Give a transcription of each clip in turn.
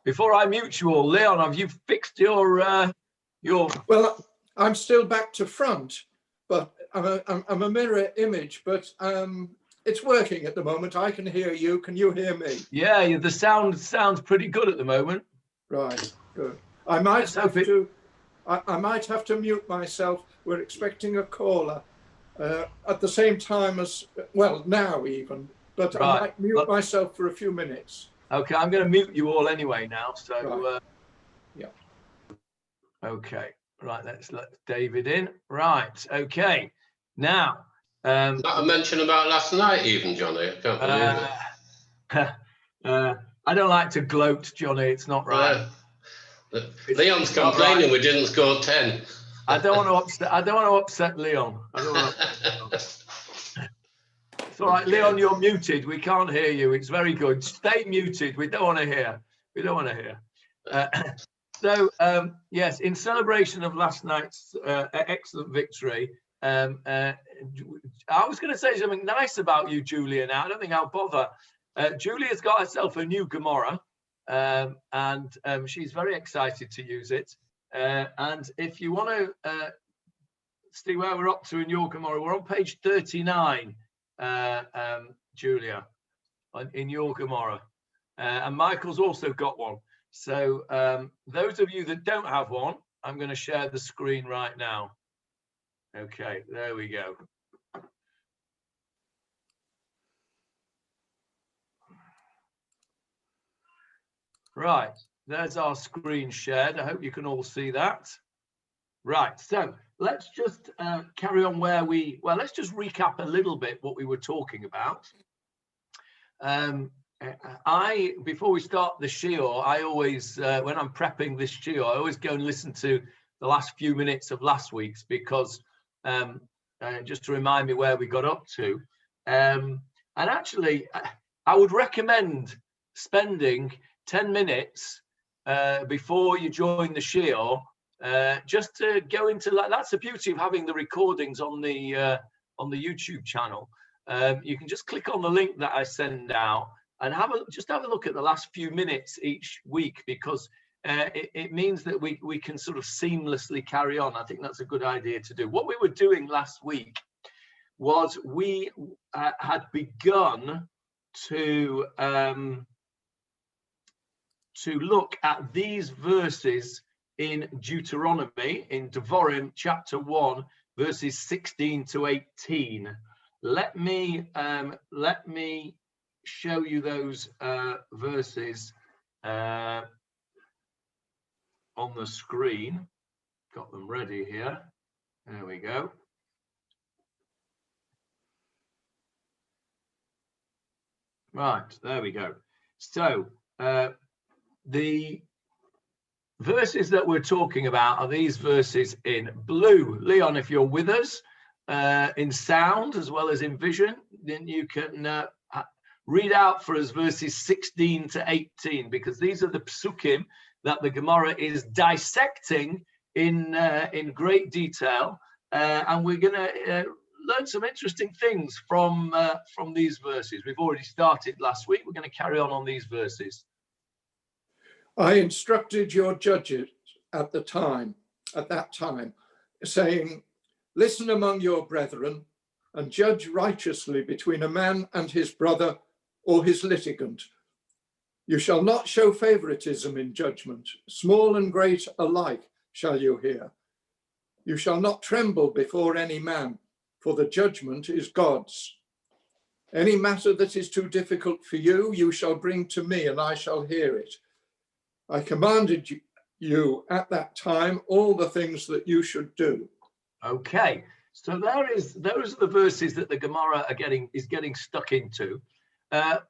Before I mute you all, Leon, have you fixed your? Well, I'm still back to front, but I'm a mirror image, but it's working at the moment. I can hear you. Can you hear me? Yeah, the sound sounds pretty good at the moment. Right, good. I might have to mute myself. We're expecting a caller at the same time as, well, now even, but right. I might mute myself for a few minutes. Okay, I'm going to mute you all anyway now. So, right. Yeah. Okay, right, let's let David in. Right, okay. Now, not a mention about last night even, Johnny. I can't believe it. I don't like to gloat, Johnny. It's not right. Leon's complaining we didn't score 10. I don't want to upset Leon. I don't want to upset Leon. It's all right, Leon, you're muted. We can't hear you. It's very good. Stay muted. We don't want to hear. We don't want to hear. So, yes, in celebration of last night's excellent victory, I was going to say something nice about you, Julia. Now, I don't think I'll bother. Julia's got herself a new Gemarrah, and she's very excited to use it. And if you want to see where we're up to in your Gemarrah, we're on page 39. Julia, in your Gemarrah, and Michael's also got one. So those of you that don't have one, I'm going to share the screen right now. Okay, there we go. Right, there's our screen shared. I hope you can all see that. Right, so let's just carry on where let's just recap a little bit what we were talking about. Before we start the shiur, I always, when I'm prepping this shiur, I always go and listen to the last few minutes of last week's, because just to remind me where we got up to. And actually, I would recommend spending 10 minutes before you join the shiur, just to go into that's the beauty of having the recordings on the YouTube channel. You can just click on the link that I send out and just have a look at the last few minutes each week, because it means that we can sort of seamlessly carry on. I think that's a good idea to do. What we were doing last week was we had begun to look at these verses in Deuteronomy, in Devarim chapter 1, verses 16 to 18. Let me show you those verses on the screen. Got them ready here. There we go. Right, there we go. So the verses that we're talking about are these verses in blue. Leon, if you're with us in sound as well as in vision, then you can read out for us verses 16 to 18, because these are the psukim that the Gemarrah is dissecting in great detail, and we're going to learn some interesting things from these verses. We've already started last week. We're going to carry on these verses. I instructed your judges at that time, saying, listen among your brethren and judge righteously between a man and his brother or his litigant. You shall not show favoritism in judgment. Small and great alike shall you hear. You shall not tremble before any man, for the judgment is God's. Any matter that is too difficult for you, you shall bring to me, and I shall hear it. I commanded you at that time all the things that you should do. Okay, so those are the verses that the Gemarrah is getting stuck into.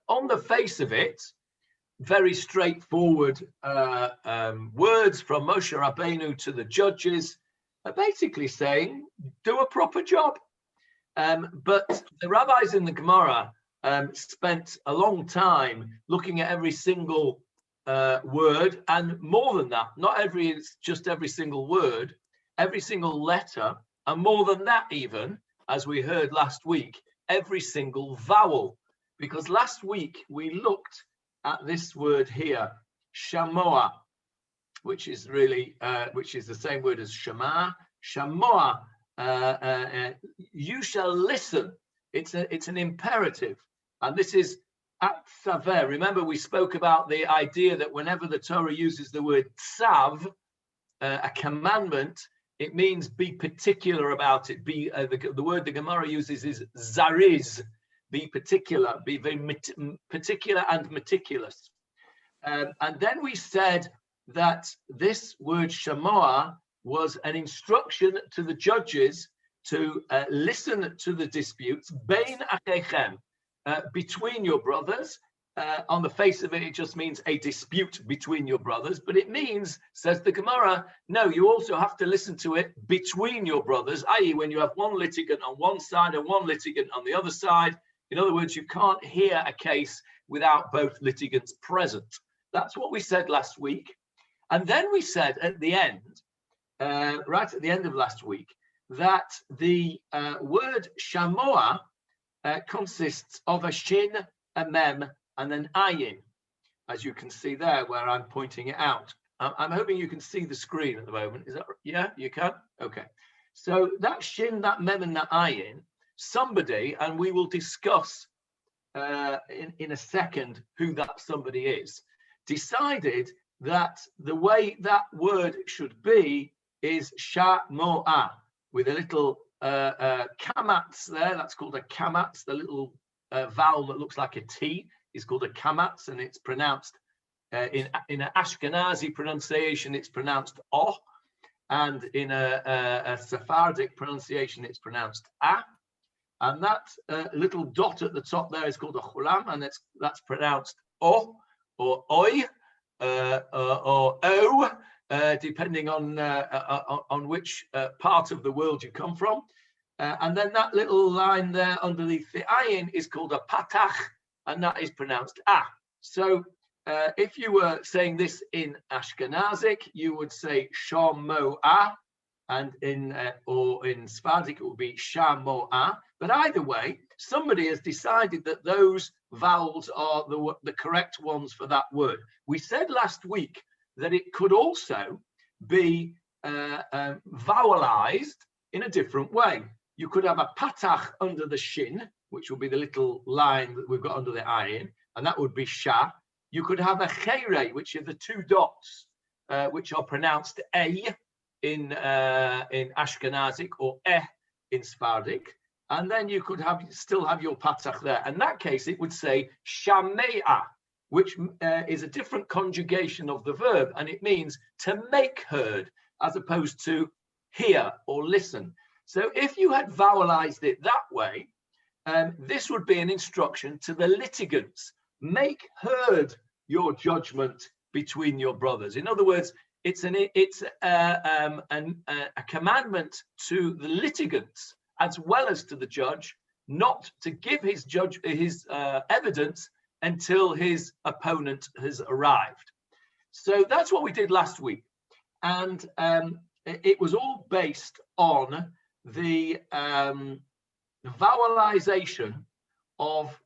On the face of it, very straightforward words from Moshe Rabbeinu to the judges, are basically saying, do a proper job. But the rabbis in the Gemarrah spent a long time looking at every single word, and more than that, not just every single word, every single letter, and more than that even, as we heard last week, every single vowel. Because last week we looked at this word here, shamoa, which is really, which is the same word as shema. Shamoa, you shall listen. It's an imperative, and this is at saver. Remember, we spoke about the idea that whenever the Torah uses the word tzav, a commandment, it means be particular about it. Be the word the Gemara uses is zariz. Be particular. Be very particular and meticulous. And then we said that this word shamoa was an instruction to the judges to listen to the disputes bein achechem, between your brothers. On the face of it, it just means a dispute between your brothers, but it means, says the Gemara, no, you also have to listen to it between your brothers, i.e. when you have one litigant on one side and one litigant on the other side. In other words, you can't hear a case without both litigants present. That's what we said last week. And then we said at the end, right at the end of last week, that the word shamoa consists of a shin, a mem, and an ayin, as you can see there where I'm pointing it out. I'm hoping you can see the screen at the moment. Is that right? Yeah, you can? Okay. So that shin, that mem, and that ayin, somebody, and we will discuss in a second who that somebody is, decided that the way that word should be is shamoa, with a little kamatz there. That's called a kamatz, the little vowel that looks like a T is called a kamatz, and it's pronounced in an Ashkenazi pronunciation, it's pronounced oh, and in a Sephardic pronunciation, it's pronounced ah. And that little dot at the top there is called a chulam, and that's pronounced oh or oi or o, depending on which part of the world you come from. And then that little line there underneath the ayin is called a patach, and that is pronounced ah. So if you were saying this in Ashkenazic, you would say shamoa, and in Sephardic it would be shamoa. But either way, somebody has decided that those vowels are the correct ones for that word. We said last week that it could also be vowelized in a different way. You could have a patach under the shin, which will be the little line that we've got under the ayin, and that would be sha. You could have a chere, which are the two dots, which are pronounced a in Ashkenazic or in Sephardic, and then you could still have your patach there. In that case, it would say shamea, which is a different conjugation of the verb, and it means to make heard, as opposed to hear or listen. So if you had vowelized it that way, this would be an instruction to the litigants: make heard your judgment between your brothers. In other words, it's a commandment to the litigants as well as to the judge not to give his evidence until his opponent has arrived. So that's what we did last week, and it was all based on the vowelization of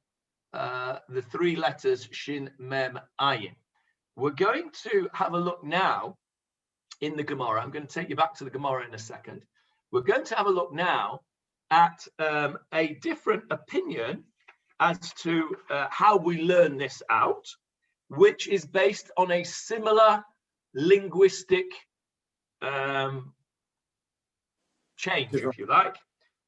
the three letters shin, mem, ayin. We're going to have a look now in the Gemara. I'm going to take you back to the Gemara in a second. We're going to have a look now at a different opinion as to how we learn this out, which is based on a similar linguistic change, if you like.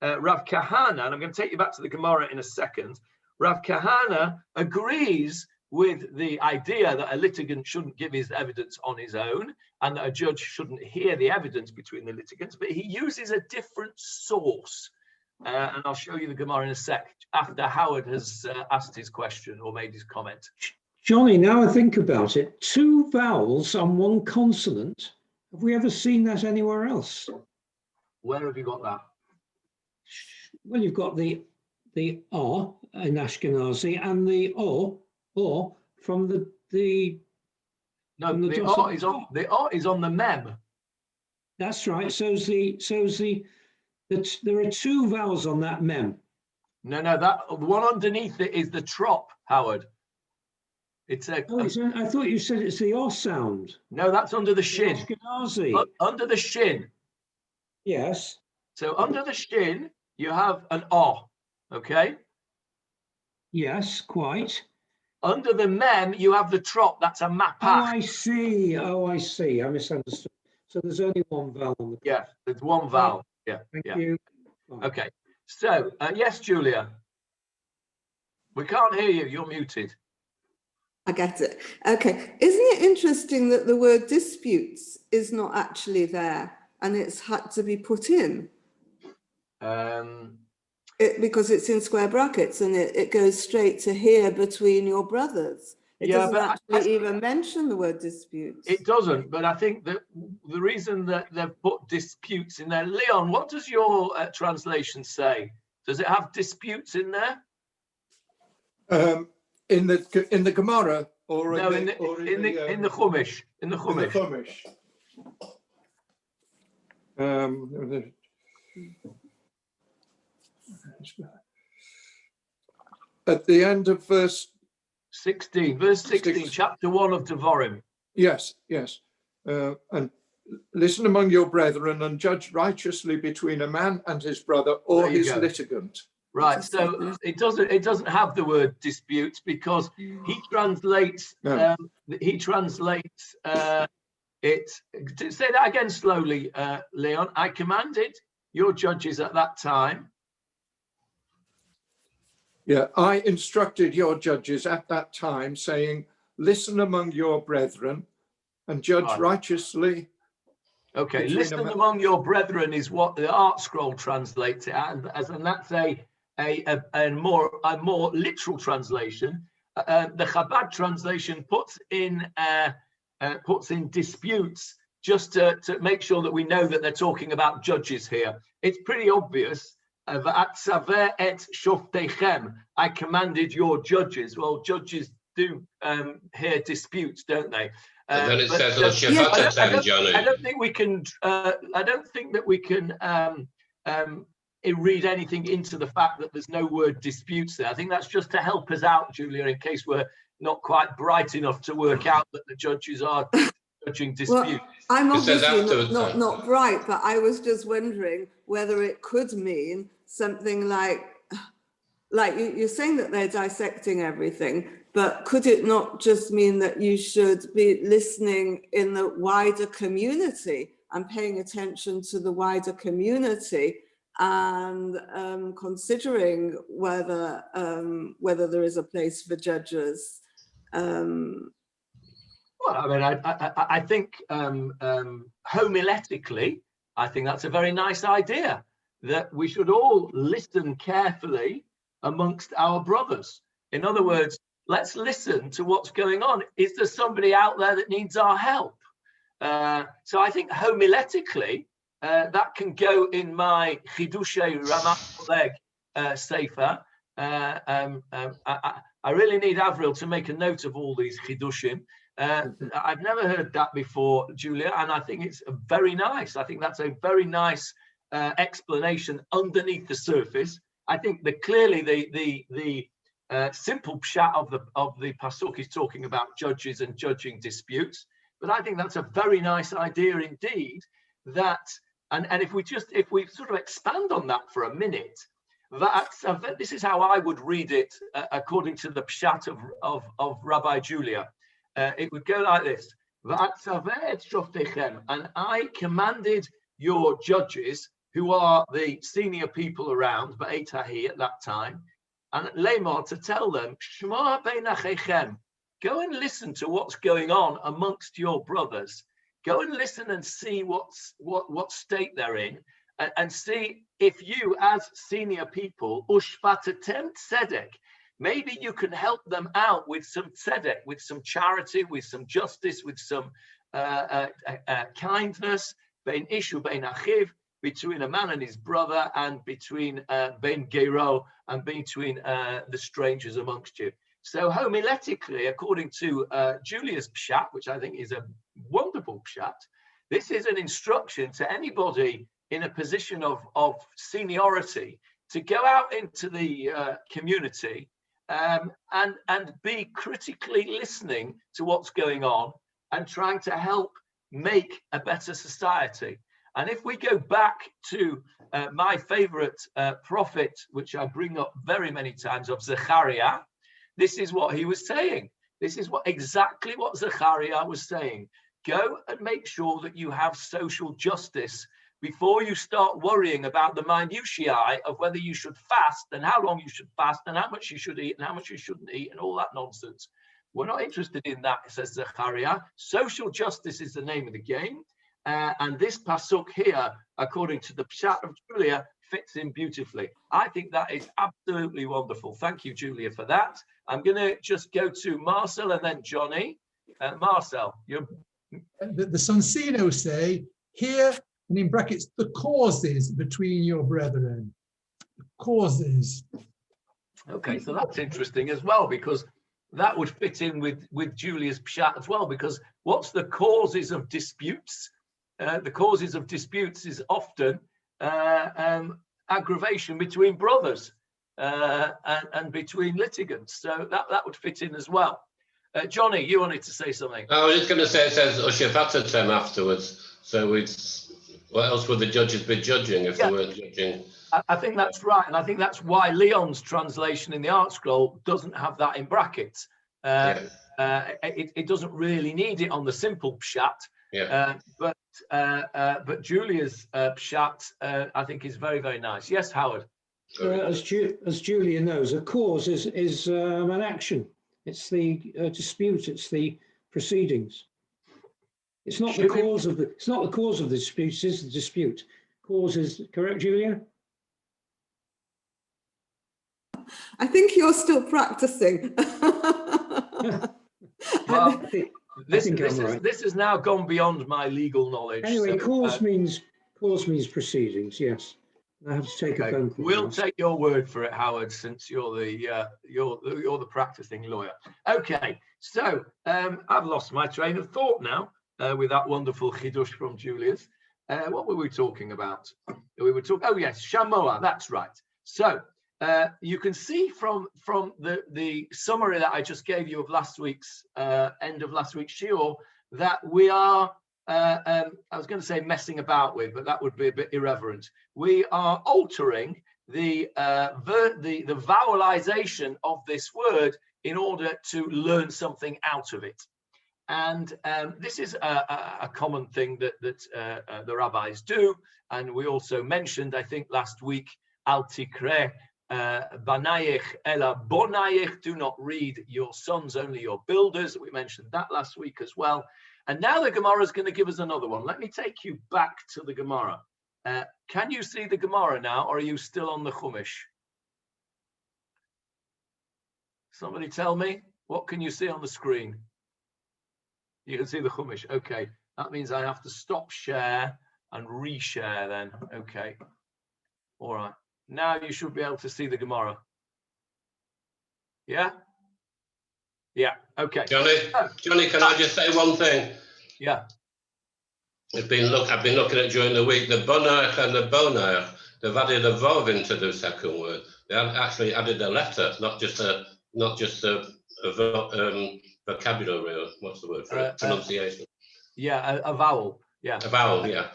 Rav Kahana, and I'm going to take you back to the Gemara in a second. Rav Kahana agrees with the idea that a litigant shouldn't give his evidence on his own and that a judge shouldn't hear the evidence between the litigants, but he uses a different source. And I'll show you the Gemara in a sec after Howard has asked his question or made his comment. Johnny, now I think about it, two vowels on one consonant. Have we ever seen that anywhere else? Where have you got that? Well, you've got the O in Ashkenazi and the O from the O is on the mem. That's right. There are two vowels on that mem. No, that one underneath it is the trop, Howard. It's a. Oh, I thought you said it's the O sound. No, that's under the shin. Ashkenazi. Under the shin. Yes. So under the shin, you have an O. Okay. Yes, quite. Under the mem, you have the trop. That's a mapach. Oh, I see. Oh, I see. I misunderstood. So there's only one vowel on the. Yeah, there's one vowel. Yeah. Thank yeah. you. Okay. So yes, Julia. We can't hear you. You're muted. I get it. Okay. Isn't it interesting that the word disputes is not actually there and it's had to be put in? Because it's in square brackets and it goes straight to here between your brothers. It doesn't actually even mention the word disputes. It doesn't, but I think that the reason that they've put disputes in there, Leon, what does your translation say? Does it have disputes in there? In the Gemarrah or no, in the Chumash. In the Chumash. At the end of verse 16, verse 16, chapter 1 of Devarim. Yes, yes. And listen among your brethren and judge righteously between a man and his brother or his litigant. Right, so it doesn't have the word disputes because he translates it. Say that again slowly, Leon. I commanded your judges at that time. Yeah, I instructed your judges at that time, saying, listen among your brethren and judge righteously. Okay, listen among your brethren is what the Art Scroll translates it as, and that's a more literal translation. The Chabad translation puts in disputes just to make sure that we know that they're talking about judges here. It's pretty obvious. I commanded your judges. Well, judges do hear disputes, don't they? And then it says Johnny. I don't think we can. I don't think that we can read anything into the fact that there's no word disputes there. I think that's just to help us out, Julia, in case we're not quite bright enough to work out that the judges are judging disputes. Well, I'm obviously not bright, but I was just wondering whether it could mean something like you're saying that they're dissecting everything, but could it not just mean that you should be listening in the wider community and paying attention to the wider community and considering whether there is a place for judges? Well, I mean, I think homiletically, I think that's a very nice idea, that we should all listen carefully amongst our brothers. In other words, let's listen to what's going on. Is there somebody out there that needs our help? So I think homiletically, that can go in my Chidushay Ramat Oleg Sefer. I really need Avril to make a note of all these Chidushim. I've never heard that before, Julia, and I think it's very nice. I think that's a very nice explanation underneath the surface. I think that clearly the simple pshat of the pasuk is talking about judges and judging disputes, but I think that's a very nice idea indeed. That and if we sort of expand on that for a minute, this is how I would read it according to the pshat of Rabbi Julia. It would go like this: and I commanded your judges, who are the senior people around, but Etahi at that time, and Lemar, to tell them, Shema beinachechem, go and listen to what's going on amongst your brothers. Go and listen and see what state they're in, and see if you, as senior people, ushpatatem tzedek, maybe you can help them out with some tzedek, with some charity, with some justice, with some kindness, bein ishu bein achiv, between a man and his brother, and between bein gero, and between the strangers amongst you. So homiletically, according to Julia's pshat, which I think is a wonderful pshat, this is an instruction to anybody in a position of seniority to go out into the community and be critically listening to what's going on and trying to help make a better society. And if we go back to my favorite prophet, which I bring up very many times, of Zechariah, this is what he was saying. This is exactly what Zechariah was saying. Go and make sure that you have social justice before you start worrying about the minutiae of whether you should fast and how long you should fast and how much you should eat and how much you shouldn't eat and all that nonsense. We're not interested in that, says Zechariah. Social justice is the name of the game. And this pasuk here, according to the Pshat of Julia, fits in beautifully. I think that is absolutely wonderful. Thank you, Julia, for that. I'm going to just go to Marcel and then Johnny. Marcel, you're... The Sonsino say, here, and in brackets, the causes between your brethren. The causes. Okay, so that's interesting as well, because that would fit in with Julia's Pshat as well, because what's the causes of disputes? The causes of disputes is often aggravation between brothers and between litigants. So that would fit in as well. Johnny, you wanted to say something. I was just going to say, it says Ushafatatem afterwards. So what else would the judges be judging if they weren't judging? I think that's right. And I think that's why Leon's translation in the Art Scroll doesn't have that in brackets. It doesn't really need it on the simple Pshat. But Julia's Pshat, I think, is very, very nice. Yes, Howard? As Julia knows, a cause is an action. It's the dispute. It's the proceedings. It's not the cause of the. It's not the cause of the dispute. It's the dispute. Cause is correct, Julia. I think you're still practicing. Well, this has now gone beyond my legal knowledge. Anyway, so, cause means proceedings. Yes, I have to take a phone call. We'll take your word for it, Howard, since you're the practicing lawyer. Okay, so I've lost my train of thought now with that wonderful chidush from Julius. What were we talking about? We were talking. Oh yes, Shamoah. That's right. So you can see from the summary that I just gave you of last week's end of last week's shiur that we are. I was going to say messing about with, but that would be a bit irreverent. We are altering the vowelization of this word in order to learn something out of it. And this is a common thing that the rabbis do. And we also mentioned, I think last week, al tikreh banayich ela bonayich, do not read your sons, only your builders. We mentioned that last week as well. And now the Gemara is going to give us another one. Let me take you back to the Gemara. Can you see the Gemara now, or are you still on the Chumash? Somebody tell me, what can you see on the screen? You can see the Chumash. Okay, that means I have to stop share and reshare then. Okay, all right. Now you should be able to see the Gemara. Yeah? Yeah, okay. Johnny, can I just say one thing? Yeah. I've been looking at during the week, the bonach and the bonach, they've added a vov into the second word. They actually added a letter, not just a vocabulary, what's the word for it? Pronunciation. Yeah, a vowel. Yeah. A vowel, yeah.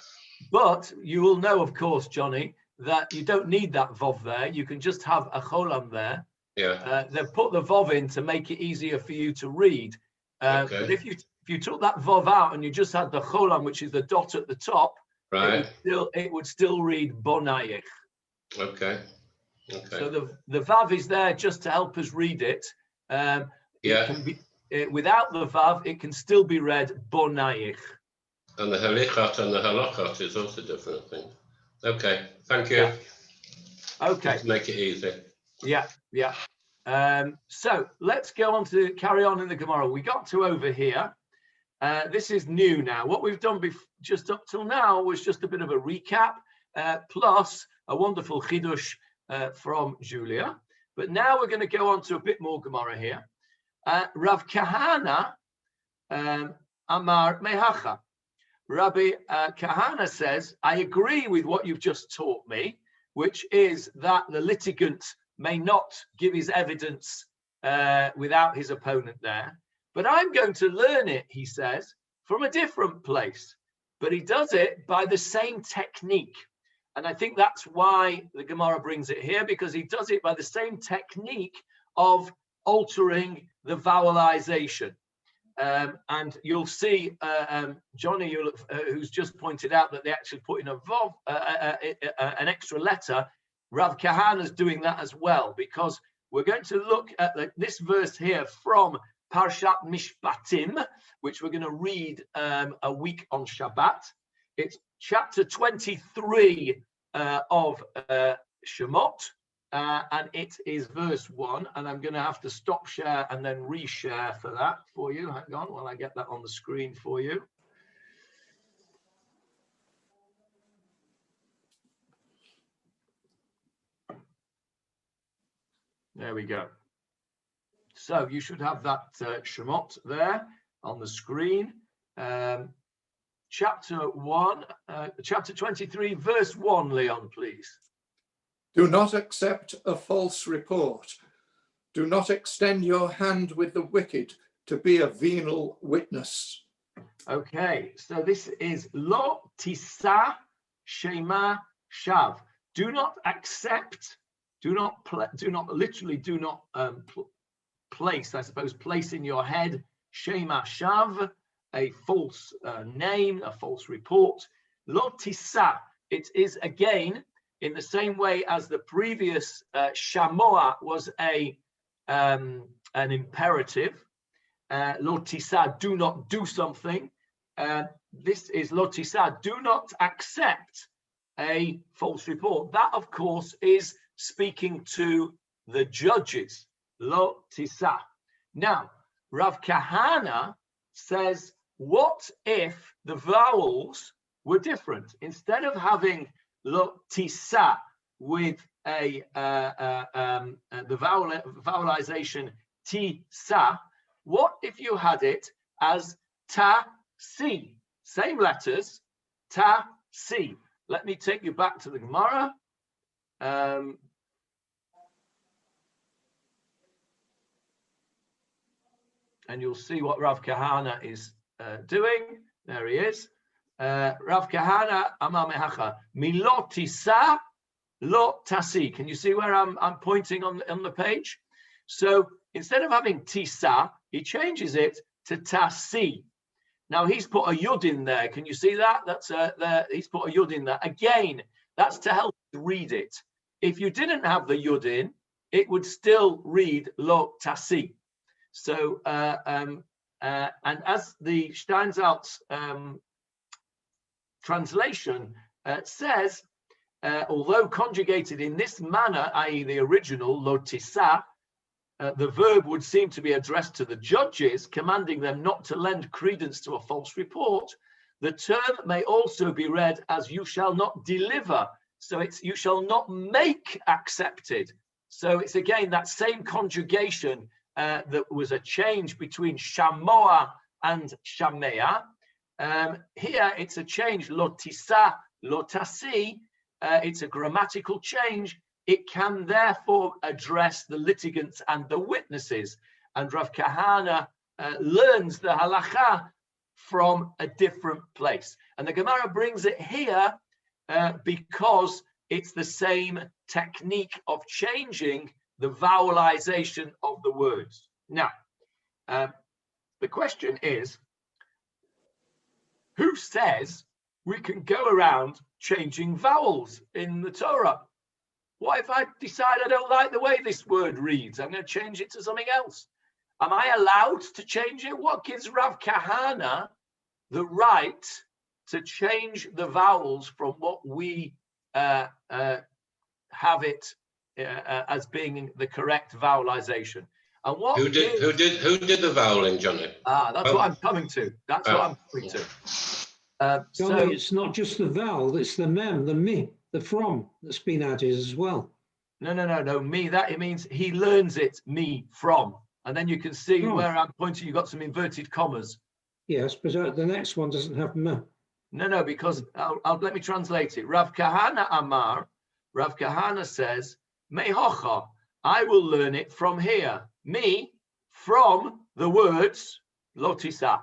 But you will know, of course, Johnny, that you don't need that vov there. You can just have a cholam there. Yeah. They've put the vov in to make it easier for you to read. Okay. But if you took that vov out and you just had the cholam, which is the dot at the top, right, it would still read bonayich. Okay. So the vav is there just to help us read it. Yeah. It can be, without the vav, it can still be read bonayich. And the halichat and the halachot is also different thing. Okay. Thank you. Yeah. Okay. Just make it easy. Yeah. So let's go on to carry on in the Gemara. We got to over here. This is new now. What we've done just up till now was just a bit of a recap, plus a wonderful chidush from Julia. But now we're going to go on to a bit more Gemara here. Rav Kahana Amar Mehacha. Rabbi Kahana says, I agree with what you've just taught me, which is that the litigant may not give his evidence without his opponent there. But I'm going to learn it, he says, from a different place. But he does it by the same technique. And I think that's why the Gemara brings it here, because he does it by the same technique of altering the vowelization. And you'll see Johnny, who's just pointed out that they actually put in a vav, an extra letter. Rav Kahana's doing that as well, because we're going to look at this verse here from Parshat Mishpatim, which we're going to read a week on Shabbat. It's chapter 23 of Shemot, and it is verse 1. And I'm going to have to stop share and then reshare for that for you. Hang on while I get that on the screen for you. There we go. So you should have that Shemot there on the screen. Chapter 23, verse 1, Leon, please. Do not accept a false report. Do not extend your hand with the wicked to be a venal witness. Okay, so this is Lo Tisa Shema Shav. Do not accept, do not place, I suppose, place in your head Shema Shav, a false name, a false report. Lo Tisa, it is again in the same way as the previous Shamoa was an imperative. Lo Tisa, do not do something. This is Lo Tisa, do not accept a false report. That, of course, is speaking to the judges. Lo Tisa. Now, Rav Kahana says, what if the vowels were different? Instead of having Lo Tisa with the vowelization Tisa, what if you had it as Ta Si? Same letters, Ta Si. Let me take you back to the Gemara. And you'll see what Rav Kahana is doing. There he is. Rav Kahana Amar Mehacha Milo Tisa Lo Tasi. Can you see where I'm pointing on the page? So instead of having Tisa, he changes it to Tasi. Now he's put a yud in there. Can you see that? That's he's put a yud in there. Again, that's to help read it. If you didn't have the yud in, it would still read Lo Tasi. So and as the Steinsaltz translation says, although conjugated in this manner, i.e. the original Lo Tisa, the verb would seem to be addressed to the judges, commanding them not to lend credence to a false report. The term may also be read as you shall not deliver. So it's you shall not make accepted. So it's again that same conjugation that was a change between Shamoa and Shamea. Here it's a change, Lo Tisa, Lo Tasi. It's a grammatical change. It can therefore address the litigants and the witnesses. And Rav Kahana learns the halacha from a different place. And the Gemara brings it here because it's the same technique of changing the vowelization of the words. Now, the question is, who says we can go around changing vowels in the Torah? What if I decide I don't like the way this word reads? I'm going to change it to something else. Am I allowed to change it? What gives Rav Kahana the right to change the vowels from what we have it as being the correct vowelization? And what who did the voweling, Johnny? That's what I'm coming to. That's what I'm coming to. Johnny, it's not just the vowel; it's the mem, the mi, the from that's been added as well. No. Me. That it means he learns it. Me from, and then you can see where I'm pointing. You got some inverted commas. Yes, but the next one doesn't have me. No, because let me translate it. Rav Kahana Amar. Rav Kahana says, Mehocha, I will learn it from here. me from the words lo tisa.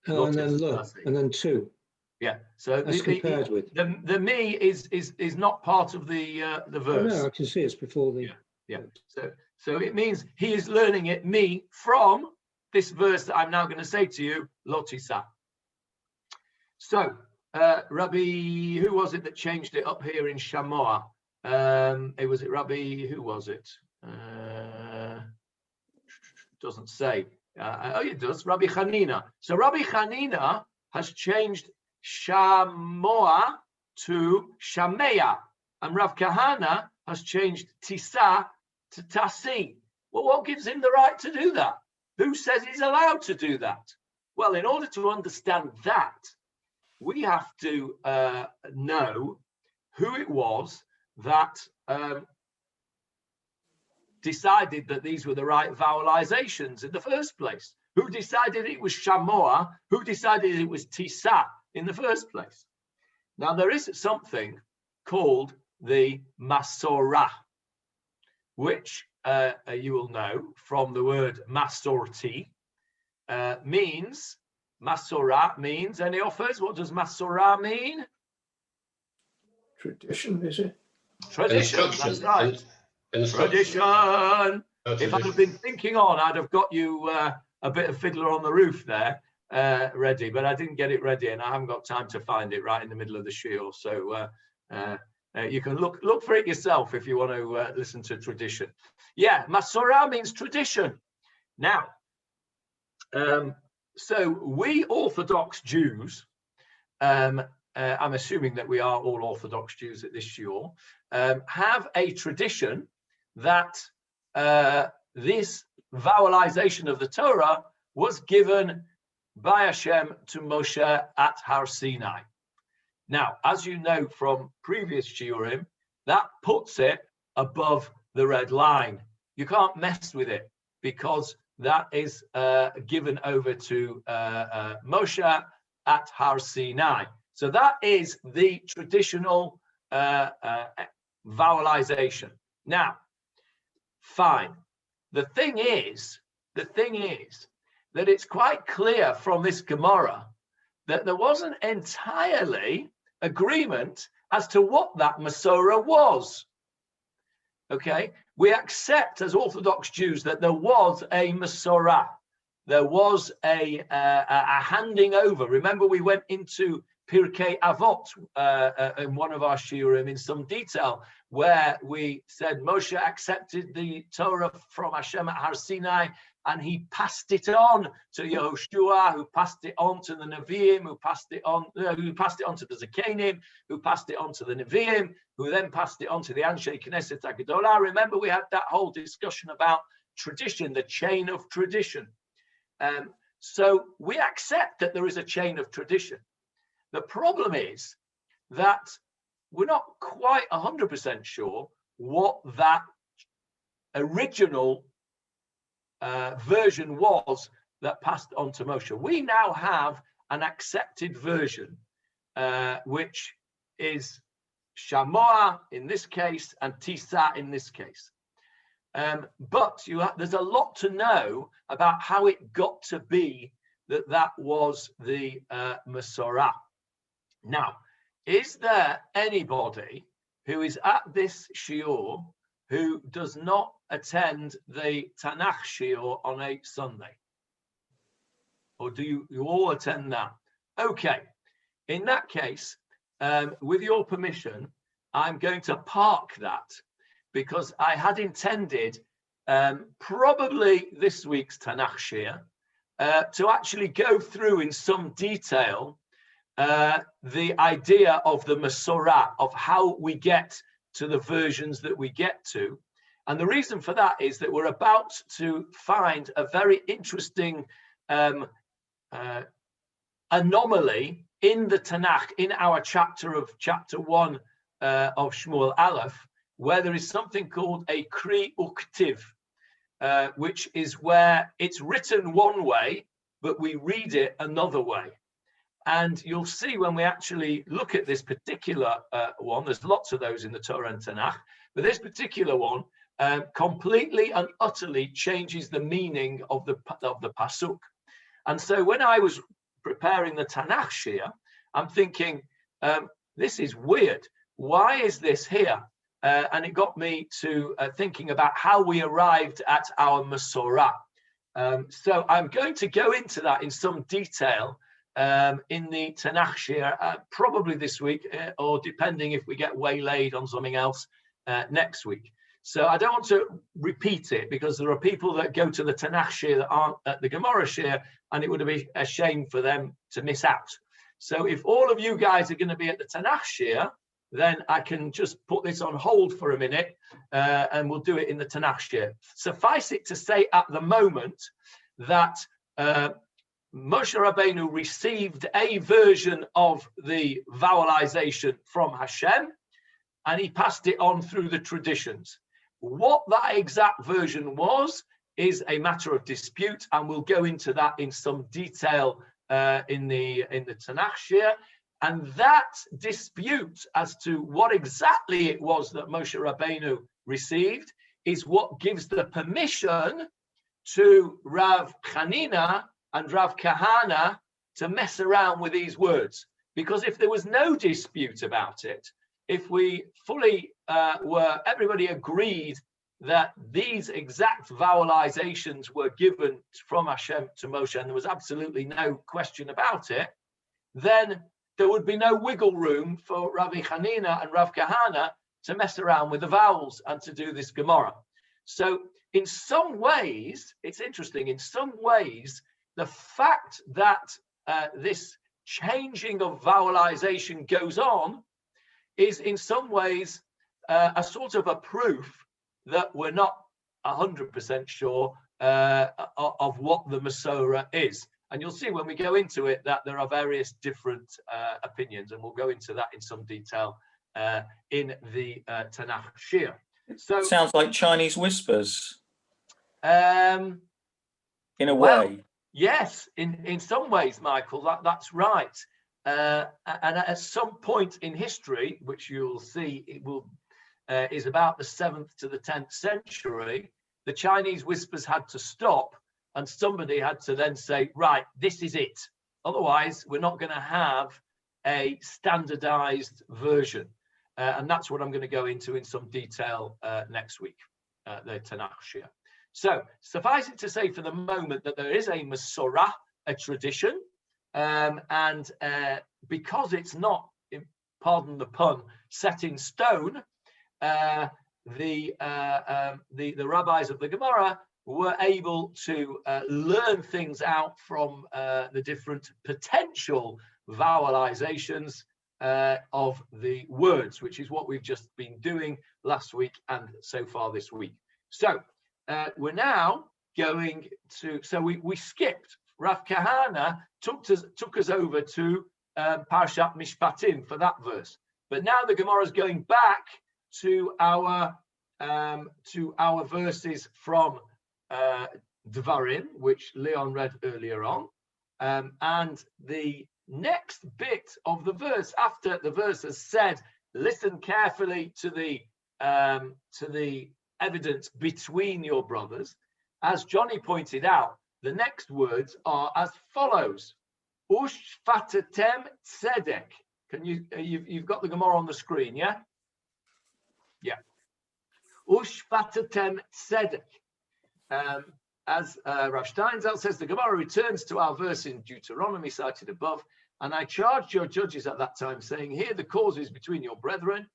And then lo, and then two. Yeah. So that's compared with the me is not part of the verse. Oh, no, I can see it's before the. Yeah. So it means he is learning it me from this verse that I'm now going to say to you, lo tisa. So Rabbi, who was it that changed it up here in Shamoah? It was Rabbi, who was it? Doesn't say. Oh, it does. Rabbi Hanina. So Rabbi Hanina has changed Shamoah to Shameah, and Rav Kahana has changed Tisa to Tasi. Well, what gives him the right to do that? Who says he's allowed to do that? Well, in order to understand that, we have to know who it was that decided that these were the right vowelizations in the first place. Who decided it was Shamoah? Who decided it was Tisa in the first place? Now, there is something called the Masorah, which you will know from the word Masorti, means, Masorah means, any offers? What does Masorah mean? Tradition, is it? Tradition, that's right. Tradition. If I'd have been thinking on, I'd have got you a bit of Fiddler on the Roof there ready, but I didn't get it ready, and I haven't got time to find it right in the middle of the shiur. So you can look for it yourself if you want to listen to tradition. Yeah, Masorah means tradition. Now, so we Orthodox Jews, I'm assuming that we are all Orthodox Jews at this shiur, have a tradition that this vowelization of the Torah was given by Hashem to Moshe at Har Sinai. Now, as you know from previous shiurim, that puts it above the red line. You can't mess with it because that is given over to Moshe at Har Sinai. So that is the traditional vowelization. Now, fine. The thing is that it's quite clear from this Gemarrah that there wasn't entirely agreement as to what that Masorah was. Okay, we accept as Orthodox Jews that there was a Masorah. There was a handing over. Remember, we went into Pirkei Avot in one of our shiurim in some detail, where we said Moshe accepted the Torah from Hashem at Har Sinai, and he passed it on to Yehoshua, who passed it on to the Nevi'im, who passed it on to the Zakanim, who passed it on to the Nevi'im, who then passed it on to the Anshe Knesset HaGedolah. Remember, we had that whole discussion about tradition, the chain of tradition. So we accept that there is a chain of tradition. The problem is that we're not quite 100% sure what that original version was that passed on to Moshe. We now have an accepted version, which is Shamoah in this case and Tisa in this case. But there's a lot to know about how it got to be that was the Masorah. Now, is there anybody who is at this shiur who does not attend the Tanakh shiur on a Sunday? Or do you all attend that? Okay, in that case, with your permission, I'm going to park that, because I had intended probably this week's Tanakh shiur to actually go through in some detail the idea of the Masorah, of how we get to the versions that we get to. And the reason for that is that we're about to find a very interesting anomaly in the Tanakh, in our chapter 1 of Shmuel Aleph, where there is something called a Kri Uktiv, which is where it's written one way, but we read it another way. And you'll see when we actually look at this particular one, there's lots of those in the Torah and Tanakh, but this particular one, completely and utterly changes the meaning of the pasuk. And so when I was preparing the Tanakh Shir, I'm thinking, this is weird. Why is this here? And it got me to thinking about how we arrived at our Masorah. So I'm going to go into that in some detail in the Tanakh Shir, probably this week, or depending if we get waylaid on something else next week. So I don't want to repeat it, because there are people that go to the Tanakh Shir that aren't at the Gemarrah Shir, and it would be a shame for them to miss out. So if all of you guys are going to be at the Tanakh Shir, then I can just put this on hold for a minute, and we'll do it in the Tanakh Shir. Suffice it to say at the moment that Moshe Rabbeinu received a version of the vowelization from Hashem, and he passed it on through the traditions. What that exact version was is a matter of dispute, and we'll go into that in some detail in the Tanakh Shir. And that dispute as to what exactly it was that Moshe Rabbeinu received is what gives the permission to Rav Chanina and Rav Kahana to mess around with these words. Because if there was no dispute about it, if we fully everybody agreed that these exact vowelizations were given from Hashem to Moshe, and there was absolutely no question about it, then there would be no wiggle room for Rabbi Chanina and Rav Kahana to mess around with the vowels and to do this Gemarrah. So in some ways, it's interesting, in some ways, the fact that this changing of vowelization goes on is in some ways a sort of a proof that we're not 100% sure of what the Masorah is. And you'll see when we go into it that there are various different opinions, and we'll go into that in some detail in the Tanakh Shir. So sounds like Chinese whispers. In a way. Yes, in some ways, Michael, that's right. And at some point in history, which you'll see, it will is about the 7th to the 10th century, the Chinese whispers had to stop, and somebody had to then say, right, this is it. Otherwise, we're not going to have a standardized version. And that's what I'm going to go into in some detail next week, the Tanakh Shir. So suffice it to say for the moment that there is a Masorah, a tradition, and because it's not, pardon the pun, set in stone, the rabbis of the Gemarrah were able to learn things out from the different potential vowelizations of the words, which is what we've just been doing last week and so far this week. So we're now going to, so we skipped. Rav Kahana took us over to Parashat Mishpatim for that verse. But now the Gemara is going back to our verses from Dvarim, which Leon read earlier on, and the next bit of the verse, after the verse has said, listen carefully to the evidence between your brothers. As Johnny pointed out, the next words are as follows: Ushfatatem tzedek. Can you've got the Gemara on the screen, yeah? Yeah. Ushfatatem tzedek. As Rav Steinzelt says, the Gemara returns to our verse in Deuteronomy cited above, and I charged your judges at that time, saying, here the cause is between your brethren,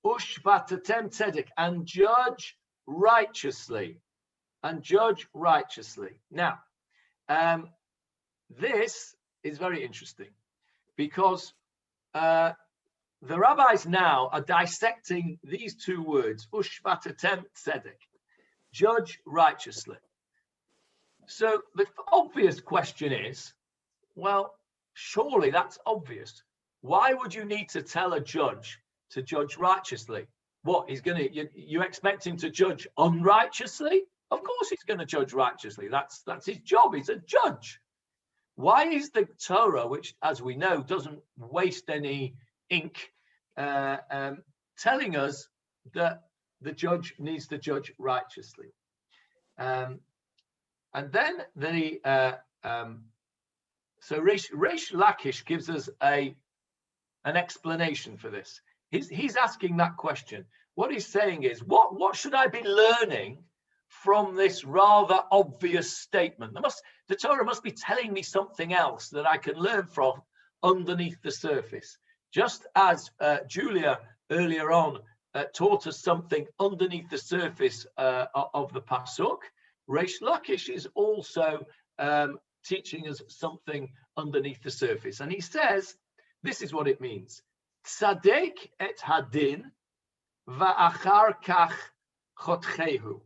Ushfatatem tzedek, and judge righteously. And judge righteously. Now, this is very interesting because the rabbis now are dissecting these two words, Ushfatatem tzedek, judge righteously. So the obvious question is, well, surely that's obvious. Why would you need to tell a judge to judge righteously? What, he's going to, you expect him to judge unrighteously? Of course he's going to judge righteously. That's his job. He's a judge. Why is the Torah, which, as we know, doesn't waste any ink, telling us that the judge needs to judge righteously. And then so Reish Lakish gives us an explanation for this. He's asking that question. What he's saying is, what should I be learning from this rather obvious statement? The Torah must be telling me something else that I can learn from underneath the surface. Just as Julia earlier on taught us something underneath the surface of the Pasuk, Reish Lakish is also teaching us something underneath the surface. And he says, this is what it means. Tzadek et hadin va'achar kach chotchehu.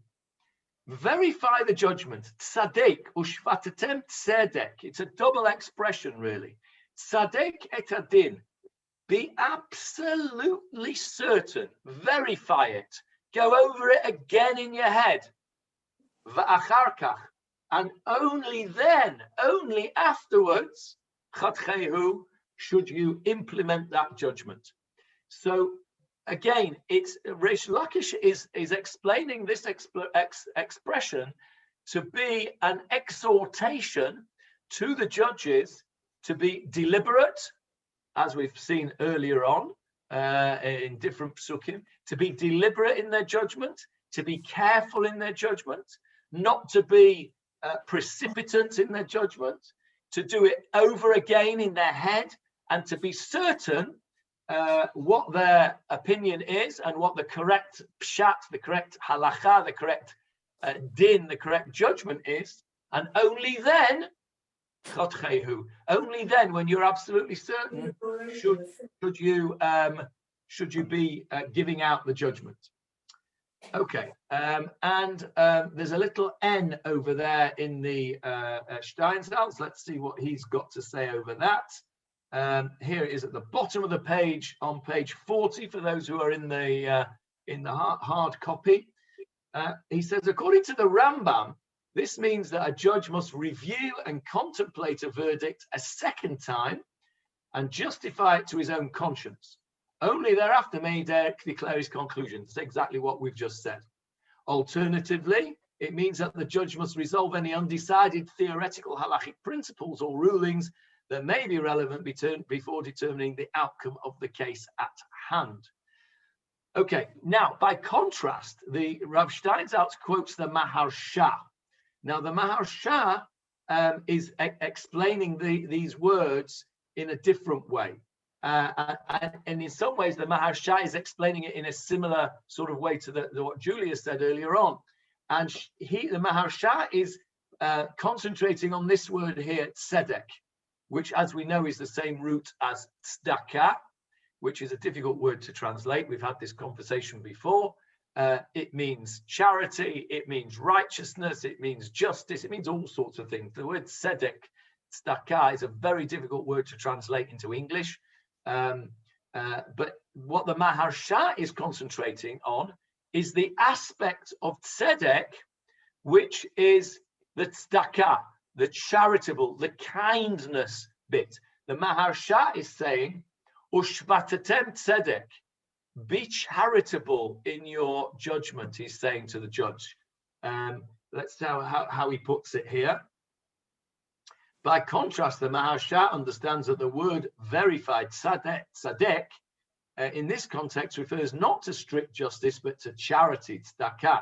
Verify the judgment. Tzadek, ushvatatem tzedek. It's a double expression, really. Tzadek et hadin. Be absolutely certain. Verify it. Go over it again in your head. Va'achar kach. And only then, only afterwards, chotchehu, should you implement that judgment. So again, it's Reish Lakish is explaining this expression to be an exhortation to the judges to be deliberate, as we've seen earlier on in different psukim, to be deliberate in their judgment, to be careful in their judgment, not to be precipitant in their judgment, to do it over again in their head, and to be certain what their opinion is and what the correct pshat, the correct halacha, the correct din, the correct judgment is. And only then, chotchehu, only then, when you're absolutely certain, should you be giving out the judgment. Okay, and there's a little N over there in the Steinsaltz. Let's see what he's got to say over that. Here it is at the bottom of the page on page 40 for those who are in the hard copy. He says, according to the Rambam, this means that a judge must review and contemplate a verdict a second time and justify it to his own conscience. Only thereafter may he declare his conclusion. That's exactly what we've just said. Alternatively, it means that the judge must resolve any undecided theoretical halachic principles or rulings that may be relevant before determining the outcome of the case at hand. Okay, now by contrast, the Rav Steinsaltz quotes the Maharsha. Now the Maharsha is explaining these words in a different way. And in some ways, the Maharsha is explaining it in a similar sort of way to what Julia said earlier on. And the Maharsha is concentrating on this word here, tzedek, which, as we know, is the same root as tzedakah, which is a difficult word to translate. We've had this conversation before. It means charity, it means righteousness, it means justice, it means all sorts of things. The word tzedek, tzedakah, is a very difficult word to translate into English. But what the Maharsha is concentrating on is the aspect of tzedek, which is the tzedakah, the charitable, the kindness bit. The Maharsha is saying, ushvatatem tzedek, be charitable in your judgment, he's saying to the judge. Let's see how he puts it here. By contrast, the Maharsha understands that the word verified, tzadek, in this context refers not to strict justice, but to charity, tzedakah.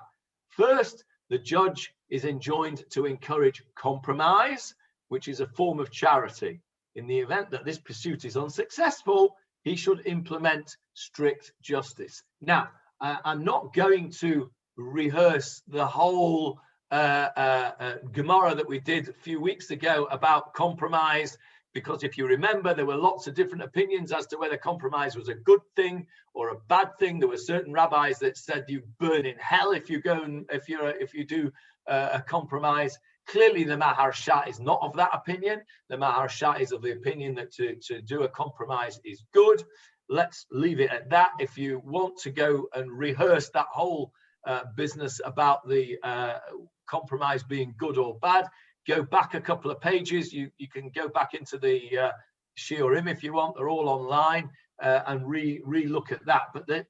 First, the judge is enjoined to encourage compromise, which is a form of charity. In the event that this pursuit is unsuccessful, he should implement strict justice. Now, I'm not going to rehearse the whole Gemarrah that we did a few weeks ago about compromise, because if you remember, there were lots of different opinions as to whether compromise was a good thing or a bad thing. There were certain rabbis that said you burn in hell if you go and if you do a compromise. Clearly, the Maharsha is not of that opinion. The Maharsha is of the opinion that to do a compromise is good. Let's leave it at that. If you want to go and rehearse that whole business about the compromise being good or bad, go back a couple of pages. You can go back into the shiurim if you want. They're all online, and re-look at that. But the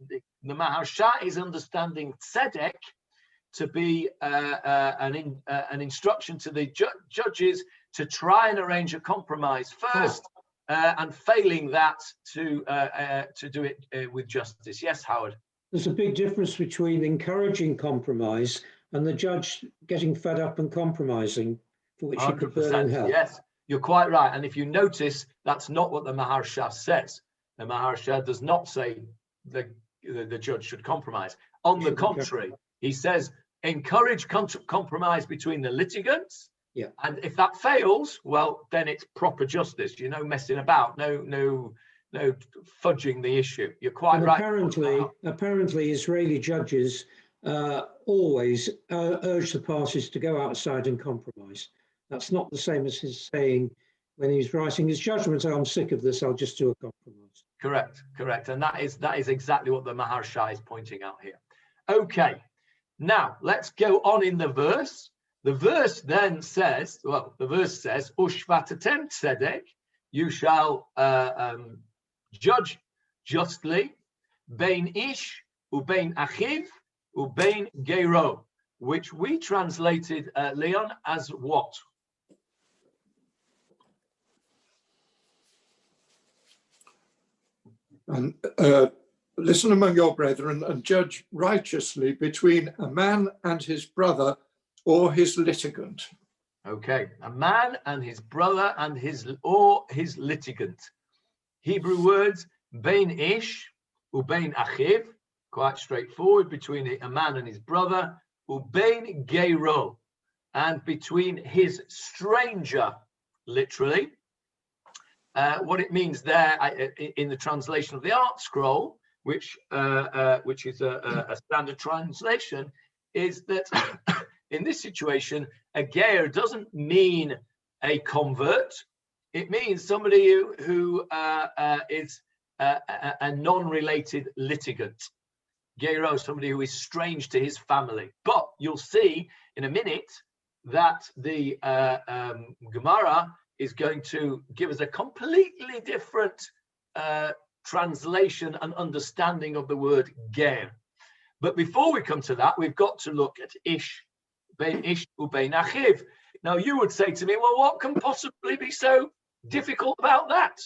Maharsha is understanding tzedek to be an instruction to the judges to try and arrange a compromise first, and failing that to do it with justice. Yes, Howard. There's a big difference between encouraging compromise and the judge getting fed up and compromising, for which he could burn in hell. Yes, you're quite right. And if you notice, that's not what the Maharsha says. The Maharsha does not say the judge should compromise. On the contrary, he says encourage compromise between the litigants. Yeah. And if that fails, well, then it's proper justice. You know, messing about, no fudging the issue. You're quite right. Apparently, Israeli judges always urge the parties to go outside and compromise. That's not the same as his saying when he's writing his judgment, "I'm sick of this, I'll just do a compromise." Correct. And that is exactly what the Maharsha is pointing out here. Okay, now let's go on in the verse. The verse then says, Ushvatatem tzedek, you shall judge justly, bein ish, ubein achiv, ubein gero, which we translated, Leon, as what? And listen among your brethren and judge righteously between a man and his brother or his litigant. Okay, a man and his brother and his litigant. Hebrew words, bein ish, ubein achiv, quite straightforward, between a man and his brother, ubein gero, and between his stranger, literally. What it means there in the translation of the Art Scroll, which is a standard translation, is that in this situation, a ger doesn't mean a convert. It means somebody who is a non-related litigant. Gero, somebody who is strange to his family. But you'll see in a minute that the Gemarrah is going to give us a completely different translation and understanding of the word ger. But before we come to that, we've got to look at ish, bein ish ubein achiv. Now you would say to me, well, what can possibly be so difficult about that?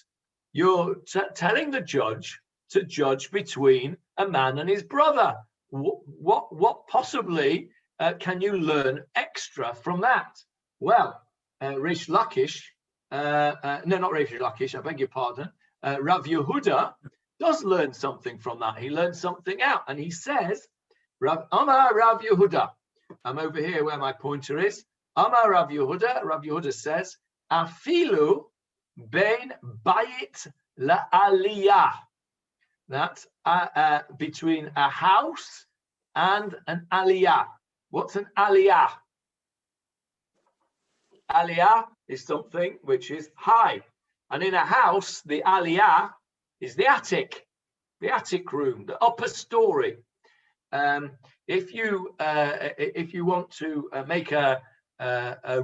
You're telling the judge to judge between a man and his brother. What possibly can you learn extra from that? Well, Rish Lakish, no, not Rish Lakish, I beg your pardon. Rav Yehuda does learn something from that. He learns something out, and he says, Amar Rav Yehuda. I'm over here where my pointer is. Amar Rav Yehuda. Rav Yehuda says, Afilu bein bayit la'aliyah. That's between a house and an aliyah. What's an aliyah? Aliyah is something which is high. And in a house, the aliyah is the attic room, the upper story. If you want to make a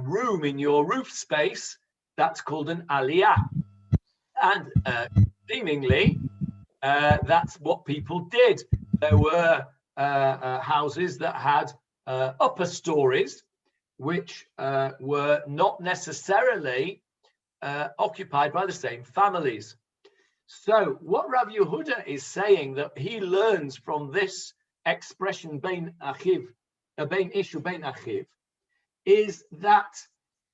room in your roof space, that's called an aliyah. And seemingly, that's what people did. There were houses that had upper stories, which were not necessarily occupied by the same families. So what Rav Yehuda is saying that he learns from this expression bein achiv, bein ishu bein achiv, is that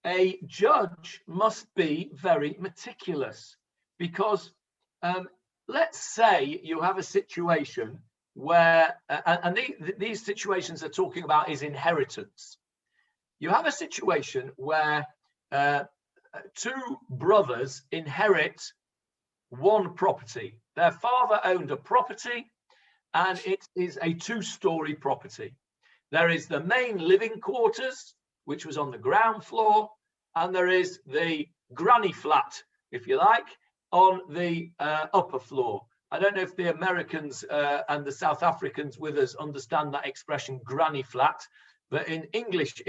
a judge must be very meticulous, because let's say you have a situation where, and these situations they're talking about is inheritance. You have a situation where two brothers inherit one property. Their father owned a property, and it is a two-story property. There is the main living quarters, which was on the ground floor, and there is the granny flat, if you like, on the upper floor. I don't know if the Americans and the South Africans with us understand that expression, granny flat, but in English,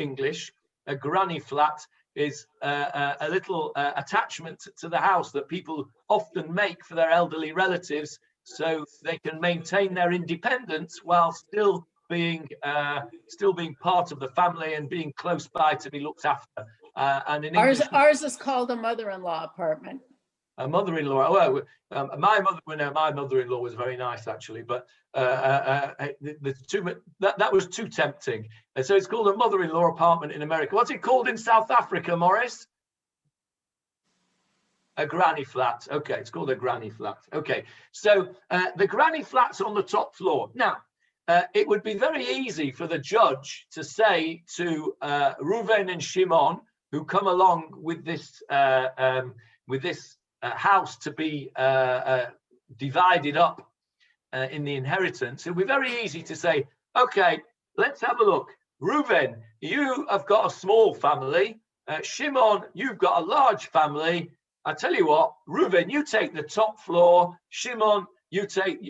a granny flat is a little attachment to the house that people often make for their elderly relatives, so they can maintain their independence while still being part of the family and being close by to be looked after. And in ours is called a mother-in-law apartment. A mother-in-law. Well, my mother-in-law was very nice actually, but that was too tempting. And so it's called a mother-in-law apartment in America. What's it called in South Africa, Morris? A granny flat. Okay, it's called a granny flat. Okay, so the granny flat's on the top floor. Now, it would be very easy for the judge to say to Reuven and Shimon, who come along with this house to be divided up in the inheritance. It would be very easy to say, okay, let's have a look. Reuven, you have got a small family. Shimon, you've got a large family. I tell you what, Reuven, you take the top floor. Reuven, you take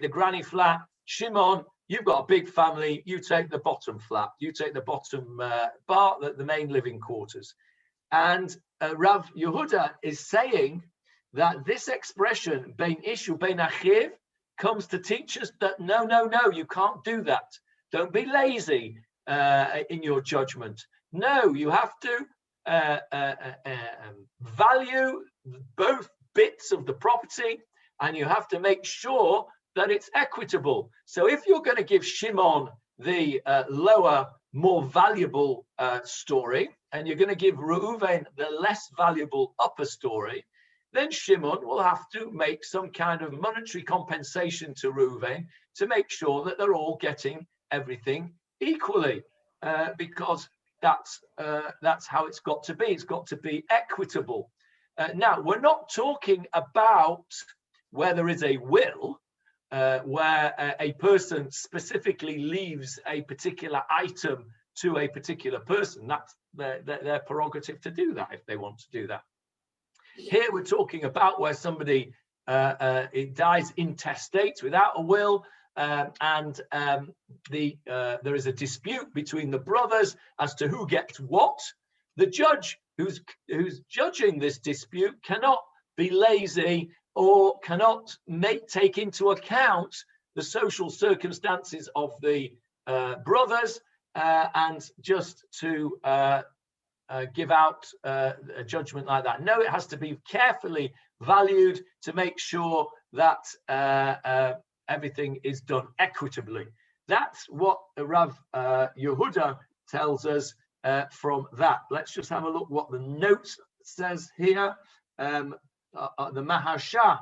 the granny flat. Shimon, you've got a big family. You take the bottom flat. You take the bottom bar, the main living quarters. And Rav Yehuda is saying that this expression, bein ishu bein achiv, comes to teach us that no, you can't do that. Don't be lazy in your judgment. No, you have to value both bits of the property, and you have to make sure that it's equitable. So if you're going to give Shimon the lower, more valuable story, and you're going to give Reuven the less valuable upper story, then Shimon will have to make some kind of monetary compensation to Reuven to make sure that they're all getting everything equally, because that's how it's got to be. It's got to be equitable. Now, we're not talking about where there is a will, where a person specifically leaves a particular item to a particular person. That's their prerogative to do that if they want to do that. Here we're talking about where somebody it dies intestate without a will, and there is a dispute between the brothers as to who gets what. The judge who's judging this dispute cannot be lazy or cannot take into account the social circumstances of the brothers and just to give out a judgment like that. No, it has to be carefully valued to make sure that everything is done equitably. That's what Rav Yehuda tells us from that. Let's just have a look what the note says here. The Maharsha,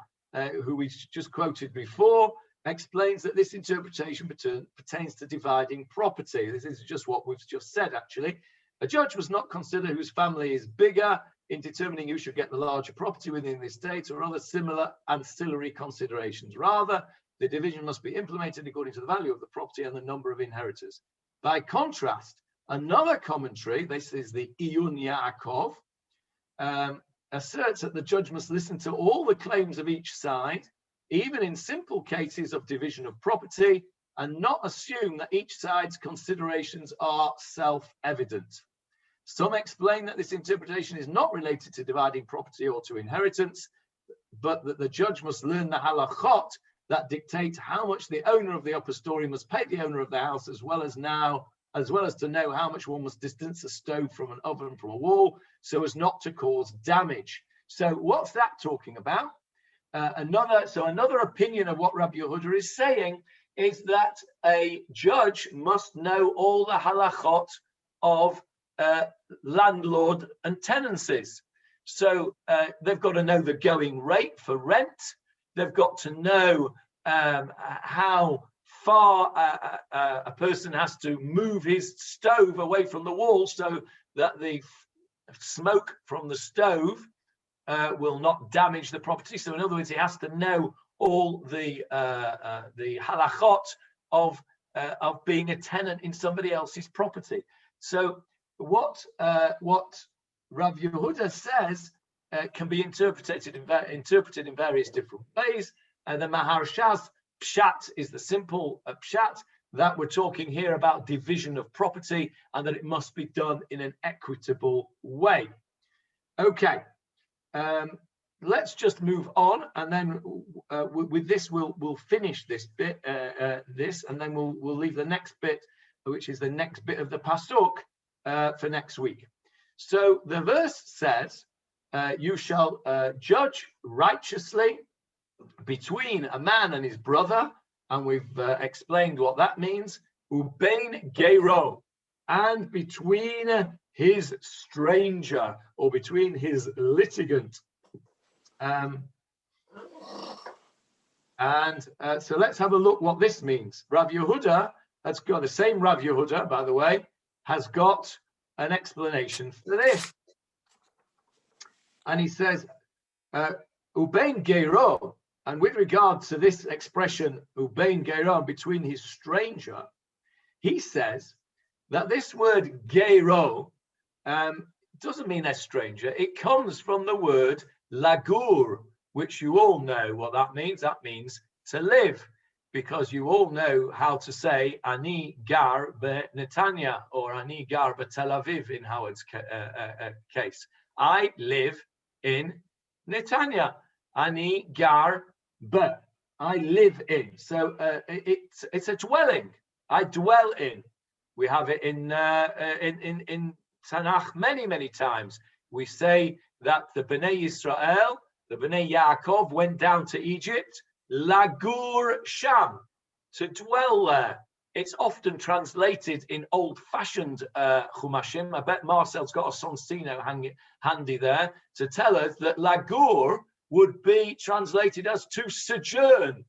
who we just quoted before, explains that this interpretation pertains to dividing property. This is just what we've just said, actually. A judge must not consider whose family is bigger in determining who should get the larger property within the estate or other similar ancillary considerations. Rather, the division must be implemented according to the value of the property and the number of inheritors. By contrast, another commentary, this is the Iyun Yaakov, asserts that the judge must listen to all the claims of each side, even in simple cases of division of property, and not assume that each side's considerations are self-evident. Some explain that this interpretation is not related to dividing property or to inheritance, but that the judge must learn the halachot that dictate how much the owner of the upper story must pay the owner of the house, as well as to know how much one must distance a stove from an oven from a wall, so as not to cause damage. So what's that talking about? Another opinion of what Rabbi Yehuda is saying is that a judge must know all the halachot of landlord and tenancies. So they've got to know the going rate for rent. They've got to know how far a person has to move his stove away from the wall so that the smoke from the stove will not damage the property. So in other words, he has to know all the halachot of being a tenant in somebody else's property. So what Rav Yehuda says can be interpreted in various different ways. The Maharsha's pshat is the simple pshat that we're talking here about division of property and that it must be done in an equitable way. Okay, let's just move on, and then with this we'll finish this bit, and then we'll leave the next bit, which is the next bit of the pasuk, for next week. So the verse says, you shall judge righteously between a man and his brother, and we've explained what that means, ubein gero, and between his stranger, or between his litigant. So let's have a look what this means. Rav Yehuda has got, the same Rav Yehuda, by the way, has got an explanation for this. And he says, ubein gero, and with regard to this expression, ubein gero, between his stranger, he says that this word gero doesn't mean a stranger. It comes from the word lagur, which you all know what that means. That means to live, because you all know how to say ani gar be-Netanya or ani gar be-Tel Aviv in Howard's case. I live in Netanya. Ani gar be. I live in. So it's a dwelling. I dwell in. We have it in Tanakh many times. We say that the Bnei Yisrael, the Bnei Yaakov, went down to Egypt, lagur sham, to dwell there. It's often translated in old-fashioned chumashim. I bet Marcel's got a Sonsino handy there to tell us that lagur would be translated as to sojourn.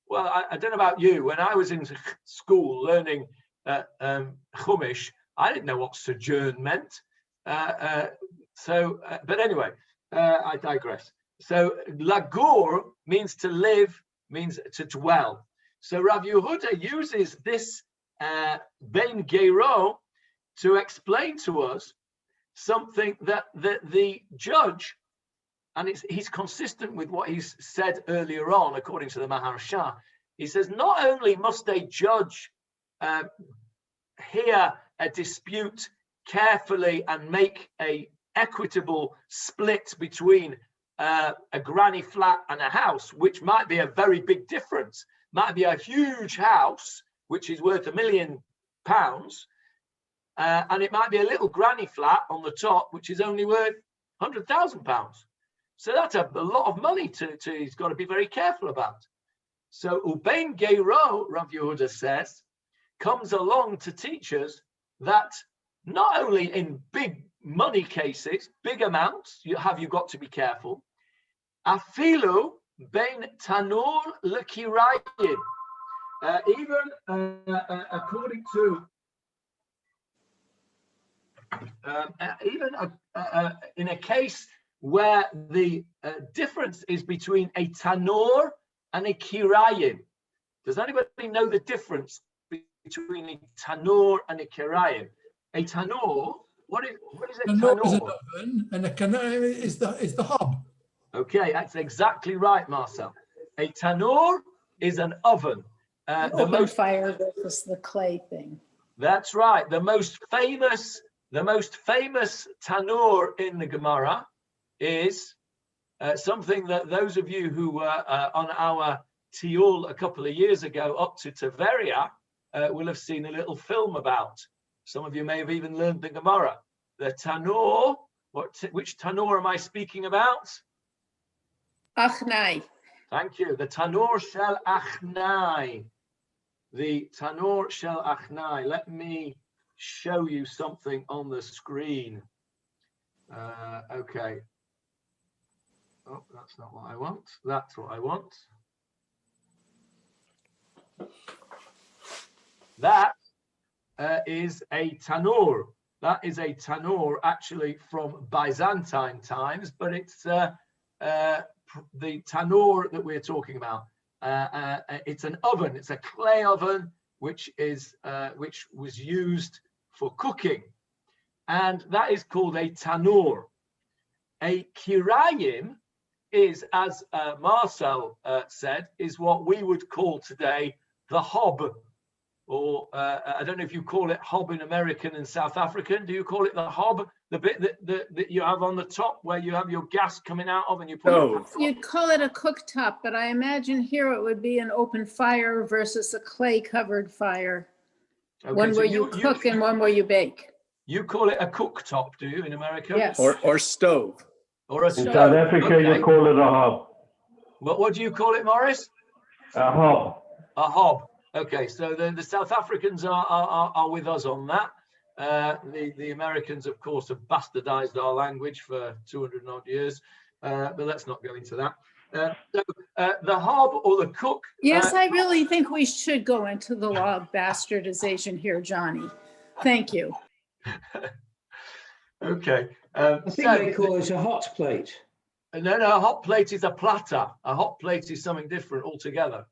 Well, I don't know about you. When I was in school learning Chumash, I didn't know what sojourn meant. But anyway, I digress. So lagur means to live, means to dwell. So Rav Yehuda uses this bein gero to explain to us something that the judge, and he's consistent with what he's said earlier on, according to the Maharsha. He says, not only must a judge hear a dispute carefully and make a equitable split between a granny flat and a house, which might be a very big difference, might be a huge house, which is worth £1 million, and it might be a little granny flat on the top, which is only worth £100,000. So that's a lot of money he's got to be very careful about. So ubein gero, Rav Yehuda says, comes along to teach us that not only in big money cases, big amounts, you've got to be careful. Afilu bein tanur lekirayim, even according to in a case where the difference is between a tanur and a kirayim. Does anybody know the difference between a tanur and a kirayim? A tanur, what is a tanur? Is an oven, and a kirayim is the hob. Okay, that's exactly right, Marcel. A tanur is an oven. Open fire versus the clay thing. That's right. The most famous tanur in the Gemara is something that those of you who were on our tiul a couple of years ago up to Tveria will have seen a little film about. Some of you may have even learned the Gemara. The tanur, which tanur am I speaking about? Achnai. Thank you. The tanur shel achnai. The tanur shel achnai. Let me show you something on the screen. Okay. Oh, that's not what I want. That's what I want. That is a tanur. That is a tanur actually from Byzantine times, but it's the tanur that we're talking about. It's an oven. It's a clay oven which was used for cooking, and that is called a tanur. A kirayim is, as Marcel said, is what we would call today the hob. or I don't know if you call it hob in American and South African. Do you call it the hob, the bit that you have on the top where you have your gas coming out of and you put Stove. You'd call it a cooktop, but I imagine here it would be an open fire versus a clay-covered fire. Okay, One so where you cook and one where you bake. You call it a cooktop, do you, in America? Yes. Or stove. Or a In stove. South Africa, Okay. you call it a hob. What do you call it, Morris? A hob. A hob. Okay, so the South Africans are with us on that. The Americans, of course, have bastardized our language for 200 and odd years, but let's not go into that. The hob or the cook. Yes, I really think we should go into the law of bastardization here, Johnny. Thank you. Okay. I think they call it a hot plate. No, a hot plate is a platter. A hot plate is something different altogether.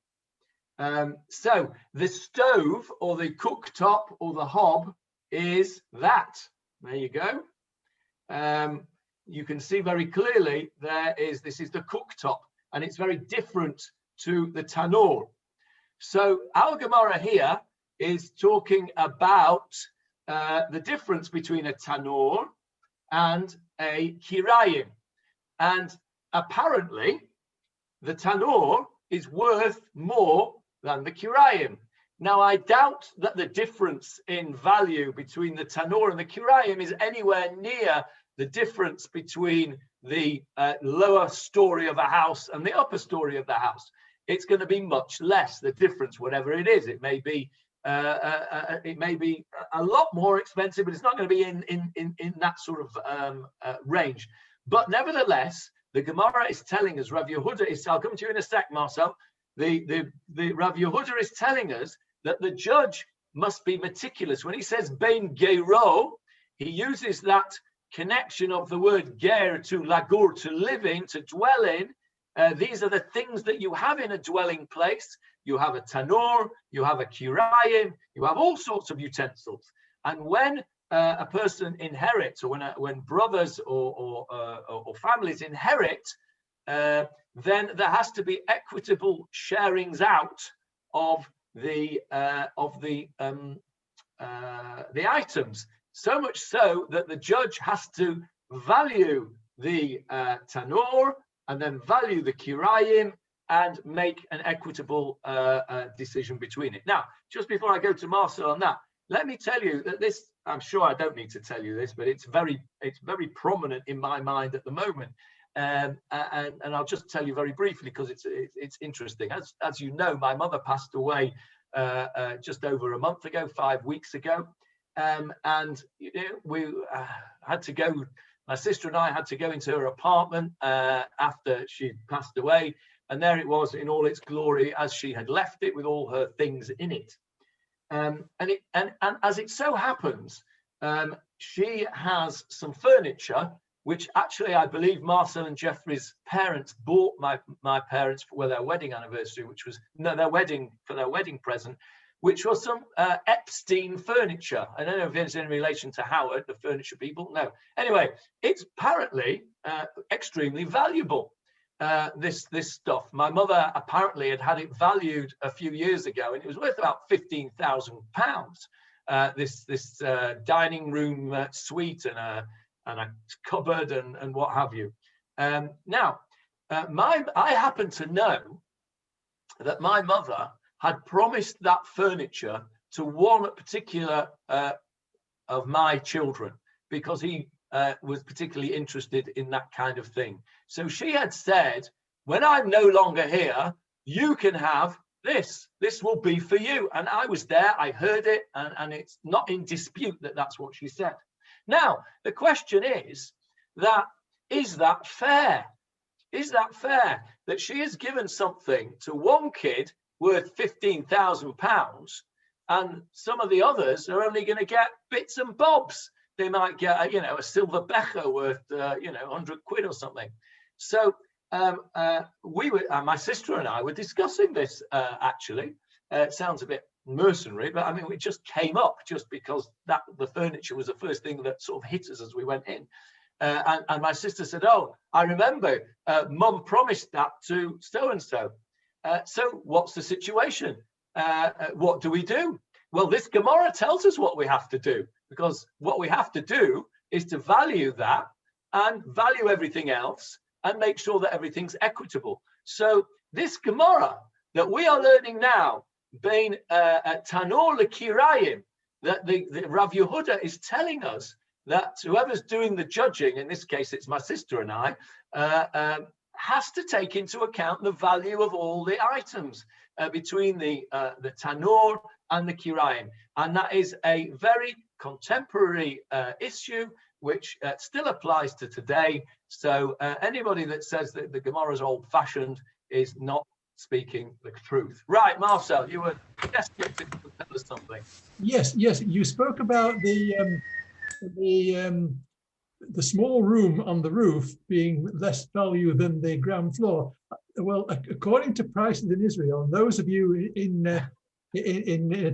So the stove or the cooktop or the hob is that. There you go. You can see very clearly this is the cooktop, and it's very different to the tanur. So our Gemarrah here is talking about the difference between a tanur and a kirayim. And apparently the tanur is worth more than the kirayim. Now, I doubt that the difference in value between the tanur and the kirayim is anywhere near the difference between the lower story of a house and the upper story of the house. It's going to be much less, the difference, whatever it is. It may be a lot more expensive, but it's not going to be in that sort of range. But nevertheless, the Gemarrah is telling us, Rav Yehuda is, I'll come to you in a sec, Marcel. The Rav Yehuda is telling us that the judge must be meticulous. When he says bein gero, he uses that connection of the word ger to lagur, to live in, to dwell in. These are the things that you have in a dwelling place. You have a tanur, you have a kirayim, you have all sorts of utensils. And when a person inherits, or when brothers or families inherit, then there has to be equitable sharings out of the items. So much so that the judge has to value the tanur and then value the kirayim and make an equitable decision between it. Now, just before I go to Marcel on that, let me tell you that this, I'm sure I don't need to tell you this, but it's very prominent in my mind at the moment. And I'll just tell you very briefly because it's interesting. As you know, my mother passed away just over a month ago, 5 weeks ago. And you know, we had to go, my sister and I had to go into her apartment after she passed away. And there it was in all its glory as she had left it, with all her things in it. And as it so happens, she has some furniture, which actually I believe Marcel and Jeffrey's parents bought my parents for their wedding anniversary, which was their wedding present, which was some Epstein furniture. I don't know if it's in relation to Howard, the furniture people. No. Anyway, it's apparently extremely valuable. This stuff. My mother apparently had it valued a few years ago, and it was worth about £15,000. This dining room suite and a cupboard and what have you. Now, I happen to know that my mother had promised that furniture to one particular of my children because he was particularly interested in that kind of thing. So she had said, when I'm no longer here, you can have this. This will be for you. And I was there, I heard it, and it's not in dispute that that's what she said. Now, the question is that fair? Is that fair that she has given something to one kid worth £15,000 and some of the others are only going to get bits and bobs? They might get, a silver becher worth, 100 quid or something. So my sister and I were discussing this, actually. It sounds a bit mercenary, but I mean, it just came up just because the furniture was the first thing that sort of hit us as we went in. And my sister said, oh, I remember Mum promised that to so-and-so. So what's the situation? What do we do? well, this Gemarrah tells us what we have to do, because what we have to do is to value that and value everything else and make sure that everything's equitable. So this Gemarrah that we are learning now, being Tanor L'Kirayim, that the Rav Yehuda is telling us that whoever's doing the judging, in this case it's my sister and I, has to take into account the value of all the items between the Tanor and the Kirayim. And that is a very contemporary issue which still applies to today. So anybody that says that the Gemarrah is old-fashioned is not speaking the truth. Right, Marcel, you were desperate to tell us something. Yes, you spoke about the small room on the roof being less value than the ground floor. Well, according to prices in Israel, and those of you in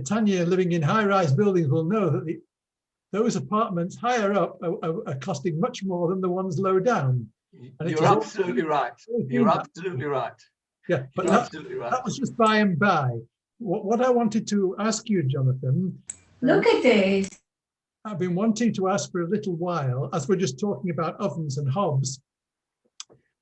Tanya living in high-rise buildings will know that those apartments higher up are costing much more than the ones low down. And you're absolutely right. You're absolutely right. Yeah, but that was just by and by. What I wanted to ask you, Jonathan. Look at this. I've been wanting to ask for a little while, as we're just talking about ovens and hobs.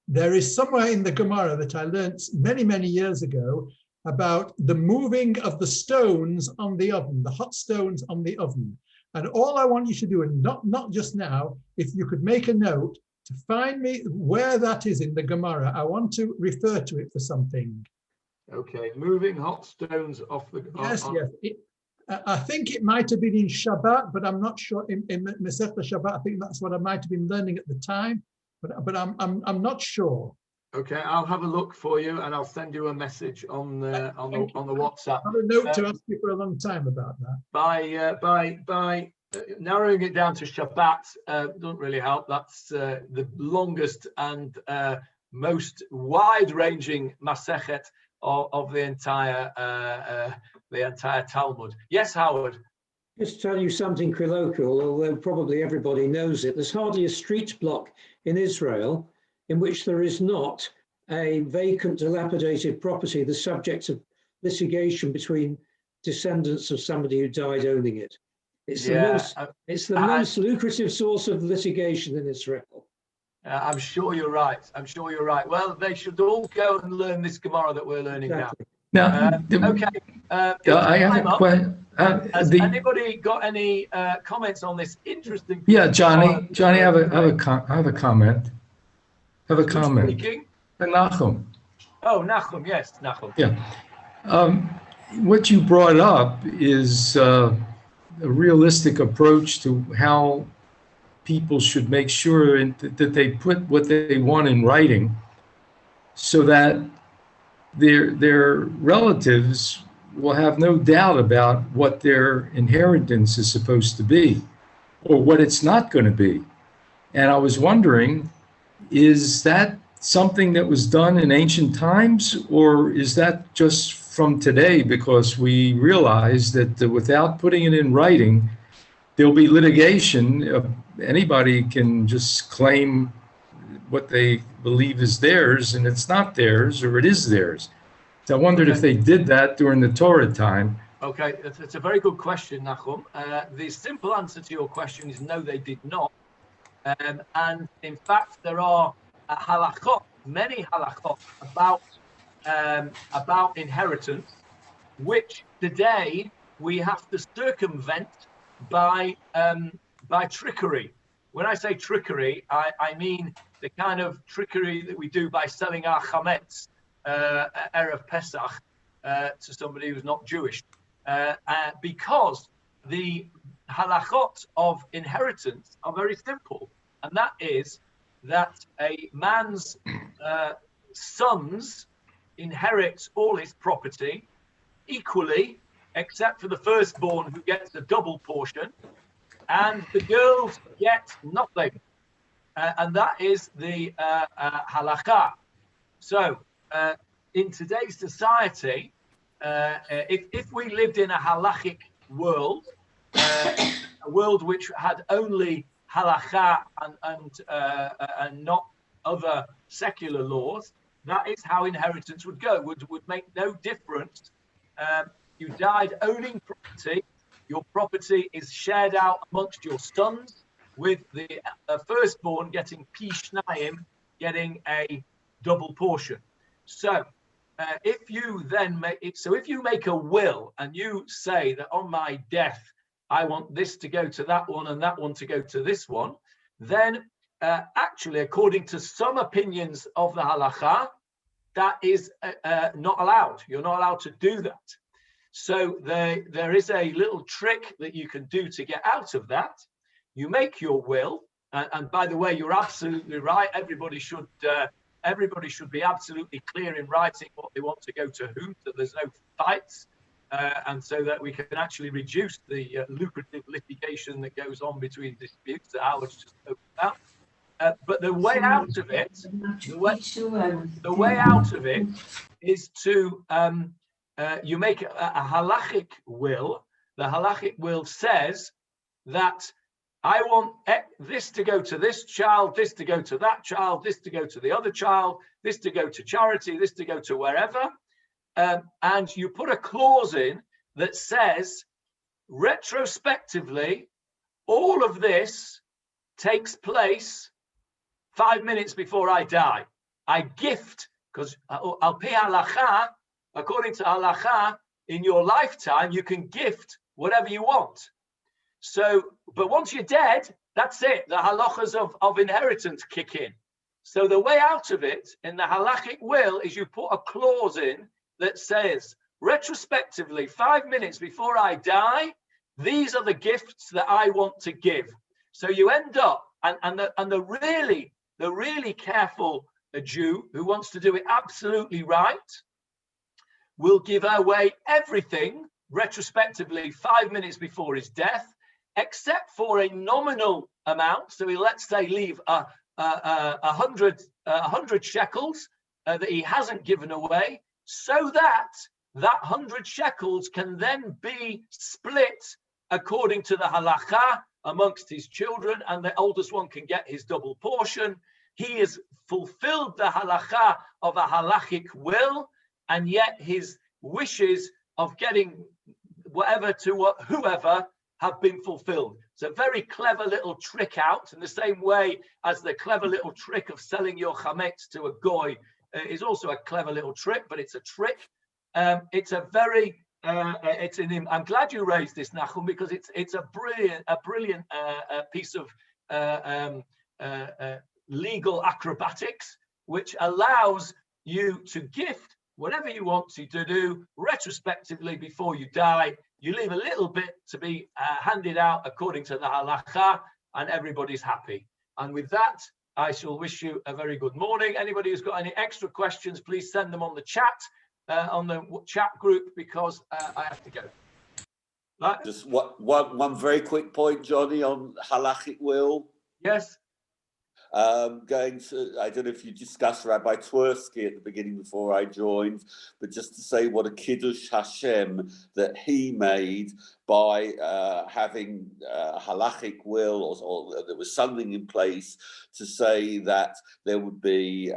There is somewhere in the Gemarrah that I learned many, many years ago about the moving of the stones on the oven, the hot stones on the oven. And all I want you to do, and not just now, if you could make a note to find me where that is in the Gemarrah. I want to refer to it for something. Okay, moving hot stones off the... Yes. I think it might have been in Shabbat, but I'm not sure. In Masechta Shabbat, I think that's what I might have been learning at the time, but I'm not sure. Okay, I'll have a look for you, and I'll send you a message on the WhatsApp. I have a note to ask you for a long time about that. By narrowing it down to Shabbat doesn't really help. That's the longest and most wide-ranging Masechet of the entire Talmud. Yes, Howard. Just tell you something colloquial, although probably everybody knows it. There's hardly a street block in Israel in which there is not a vacant, dilapidated property, the subject of litigation between descendants of somebody who died owning it. It's the most lucrative source of litigation in Israel. I'm sure you're right. Well, they should all go and learn this Gemarrah that we're learning now. Okay. I have a question. Has anybody got any comments on this interesting? Yeah, Johnny, I have a comment. Speaking? Nachum. Oh, Nachum, yes, Nachum. Yeah. What you brought up is a realistic approach to how people should make sure that they put what they want in writing so that their relatives will have no doubt about what their inheritance is supposed to be or what it's not going to be. And I was wondering, is that something that was done in ancient times, or is that just from today because we realize that without putting it in writing, there'll be litigation? Anybody can just claim what they believe is theirs, and it's not theirs, or it is theirs. So I wondered if they did that during the Torah time. Okay, it's a very good question, Nachum. The simple answer to your question is no, they did not. And in fact, there are halachot, many halachot about inheritance, which today we have to circumvent by trickery. When I say trickery, I mean the kind of trickery that we do by selling our chametz Erev Pesach to somebody who's not Jewish, because the halachot of inheritance are very simple, and that is that a man's sons inherit all his property equally, except for the firstborn who gets a double portion, and the girls get nothing. And that is the halakha. So in today's society, if we lived in a halachic world, a world which had only halakha and not other secular laws, that is how inheritance would go. Would make no difference. You died owning property, your property is shared out amongst your sons, with the firstborn getting pi shnayim, getting a double portion. So if you then make it, so if you make a will and you say that on my death, I want this to go to that one and that one to go to this one, then actually, according to some opinions of the halacha, that is not allowed. You're not allowed to do that. So there is a little trick that you can do to get out of that. You make your will, and by the way, you're absolutely right. Everybody should be absolutely clear in writing what they want to go to whom, so there's no fights, and so that we can actually reduce the lucrative litigation that goes on between disputes that Howard's just spoke about. But the way out of it, the way out of it is to you make a halachic will. The halachic will says that I want this to go to this child, this to go to that child, this to go to the other child, this to go to charity, this to go to wherever. And you put a clause in that says, retrospectively, all of this takes place 5 minutes before I die. I gift, because al pi halacha, according to halacha, in your lifetime, you can gift whatever you want. So, but once you're dead, that's it. The halachas of inheritance kick in. So the way out of it in the halachic will is you put a clause in that says, retrospectively, 5 minutes before I die, these are the gifts that I want to give. So you end up, and the really careful Jew who wants to do it absolutely right will give away everything retrospectively 5 minutes before his death, except for a nominal amount. So let's say leave 100 shekels that he hasn't given away, so that 100 shekels can then be split according to the halacha amongst his children, and the oldest one can get his double portion. He has fulfilled the halacha of a halachic will, and yet his wishes of getting whatever to whoever have been fulfilled. It's a very clever little trick out, in the same way as the clever little trick of selling your chametz to a goy is also a clever little trick, but it's a trick. It's a very, I'm glad you raised this, Nachum, because it's a brilliant piece of legal acrobatics, which allows you to gift whatever you want to do retrospectively before you die. You leave a little bit to be handed out according to the halacha, and everybody's happy. And with that, I shall wish you a very good morning. Anybody who's got any extra questions, please send them on the chat, on the chat group, because I have to go. Right. Just one very quick point, Johnny, on halachic will. Yes. Going to, I don't know if you discussed Rabbi Twersky at the beginning before I joined, but just to say what a Kiddush Hashem that he made by having a halachic will, or there was something in place to say that there would be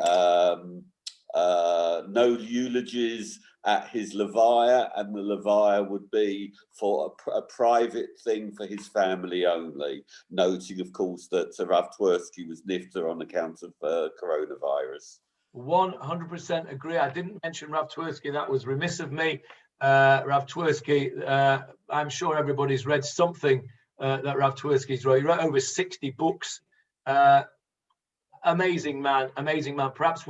no eulogies at his levaya, and the levaya would be for a private thing for his family only, noting, of course, that Rav Twersky was nifter on account of coronavirus. 100% agree. I didn't mention Rav Twersky. That was remiss of me. Rav Twersky, I'm sure everybody's read something that Rav Twersky's wrote. He wrote over 60 books. Amazing man, amazing man. Perhaps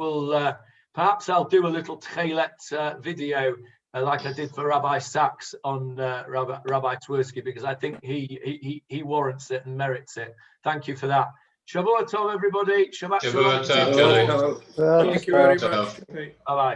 I'll do a little tchelet video like I did for Rabbi Sachs on Rabbi Twersky, because I think he warrants it and merits it. Thank you for that. Shavua Tov, everybody. Shabbat Shalom. Shavua Tov, Johnny. Thank you very much. Bye-bye.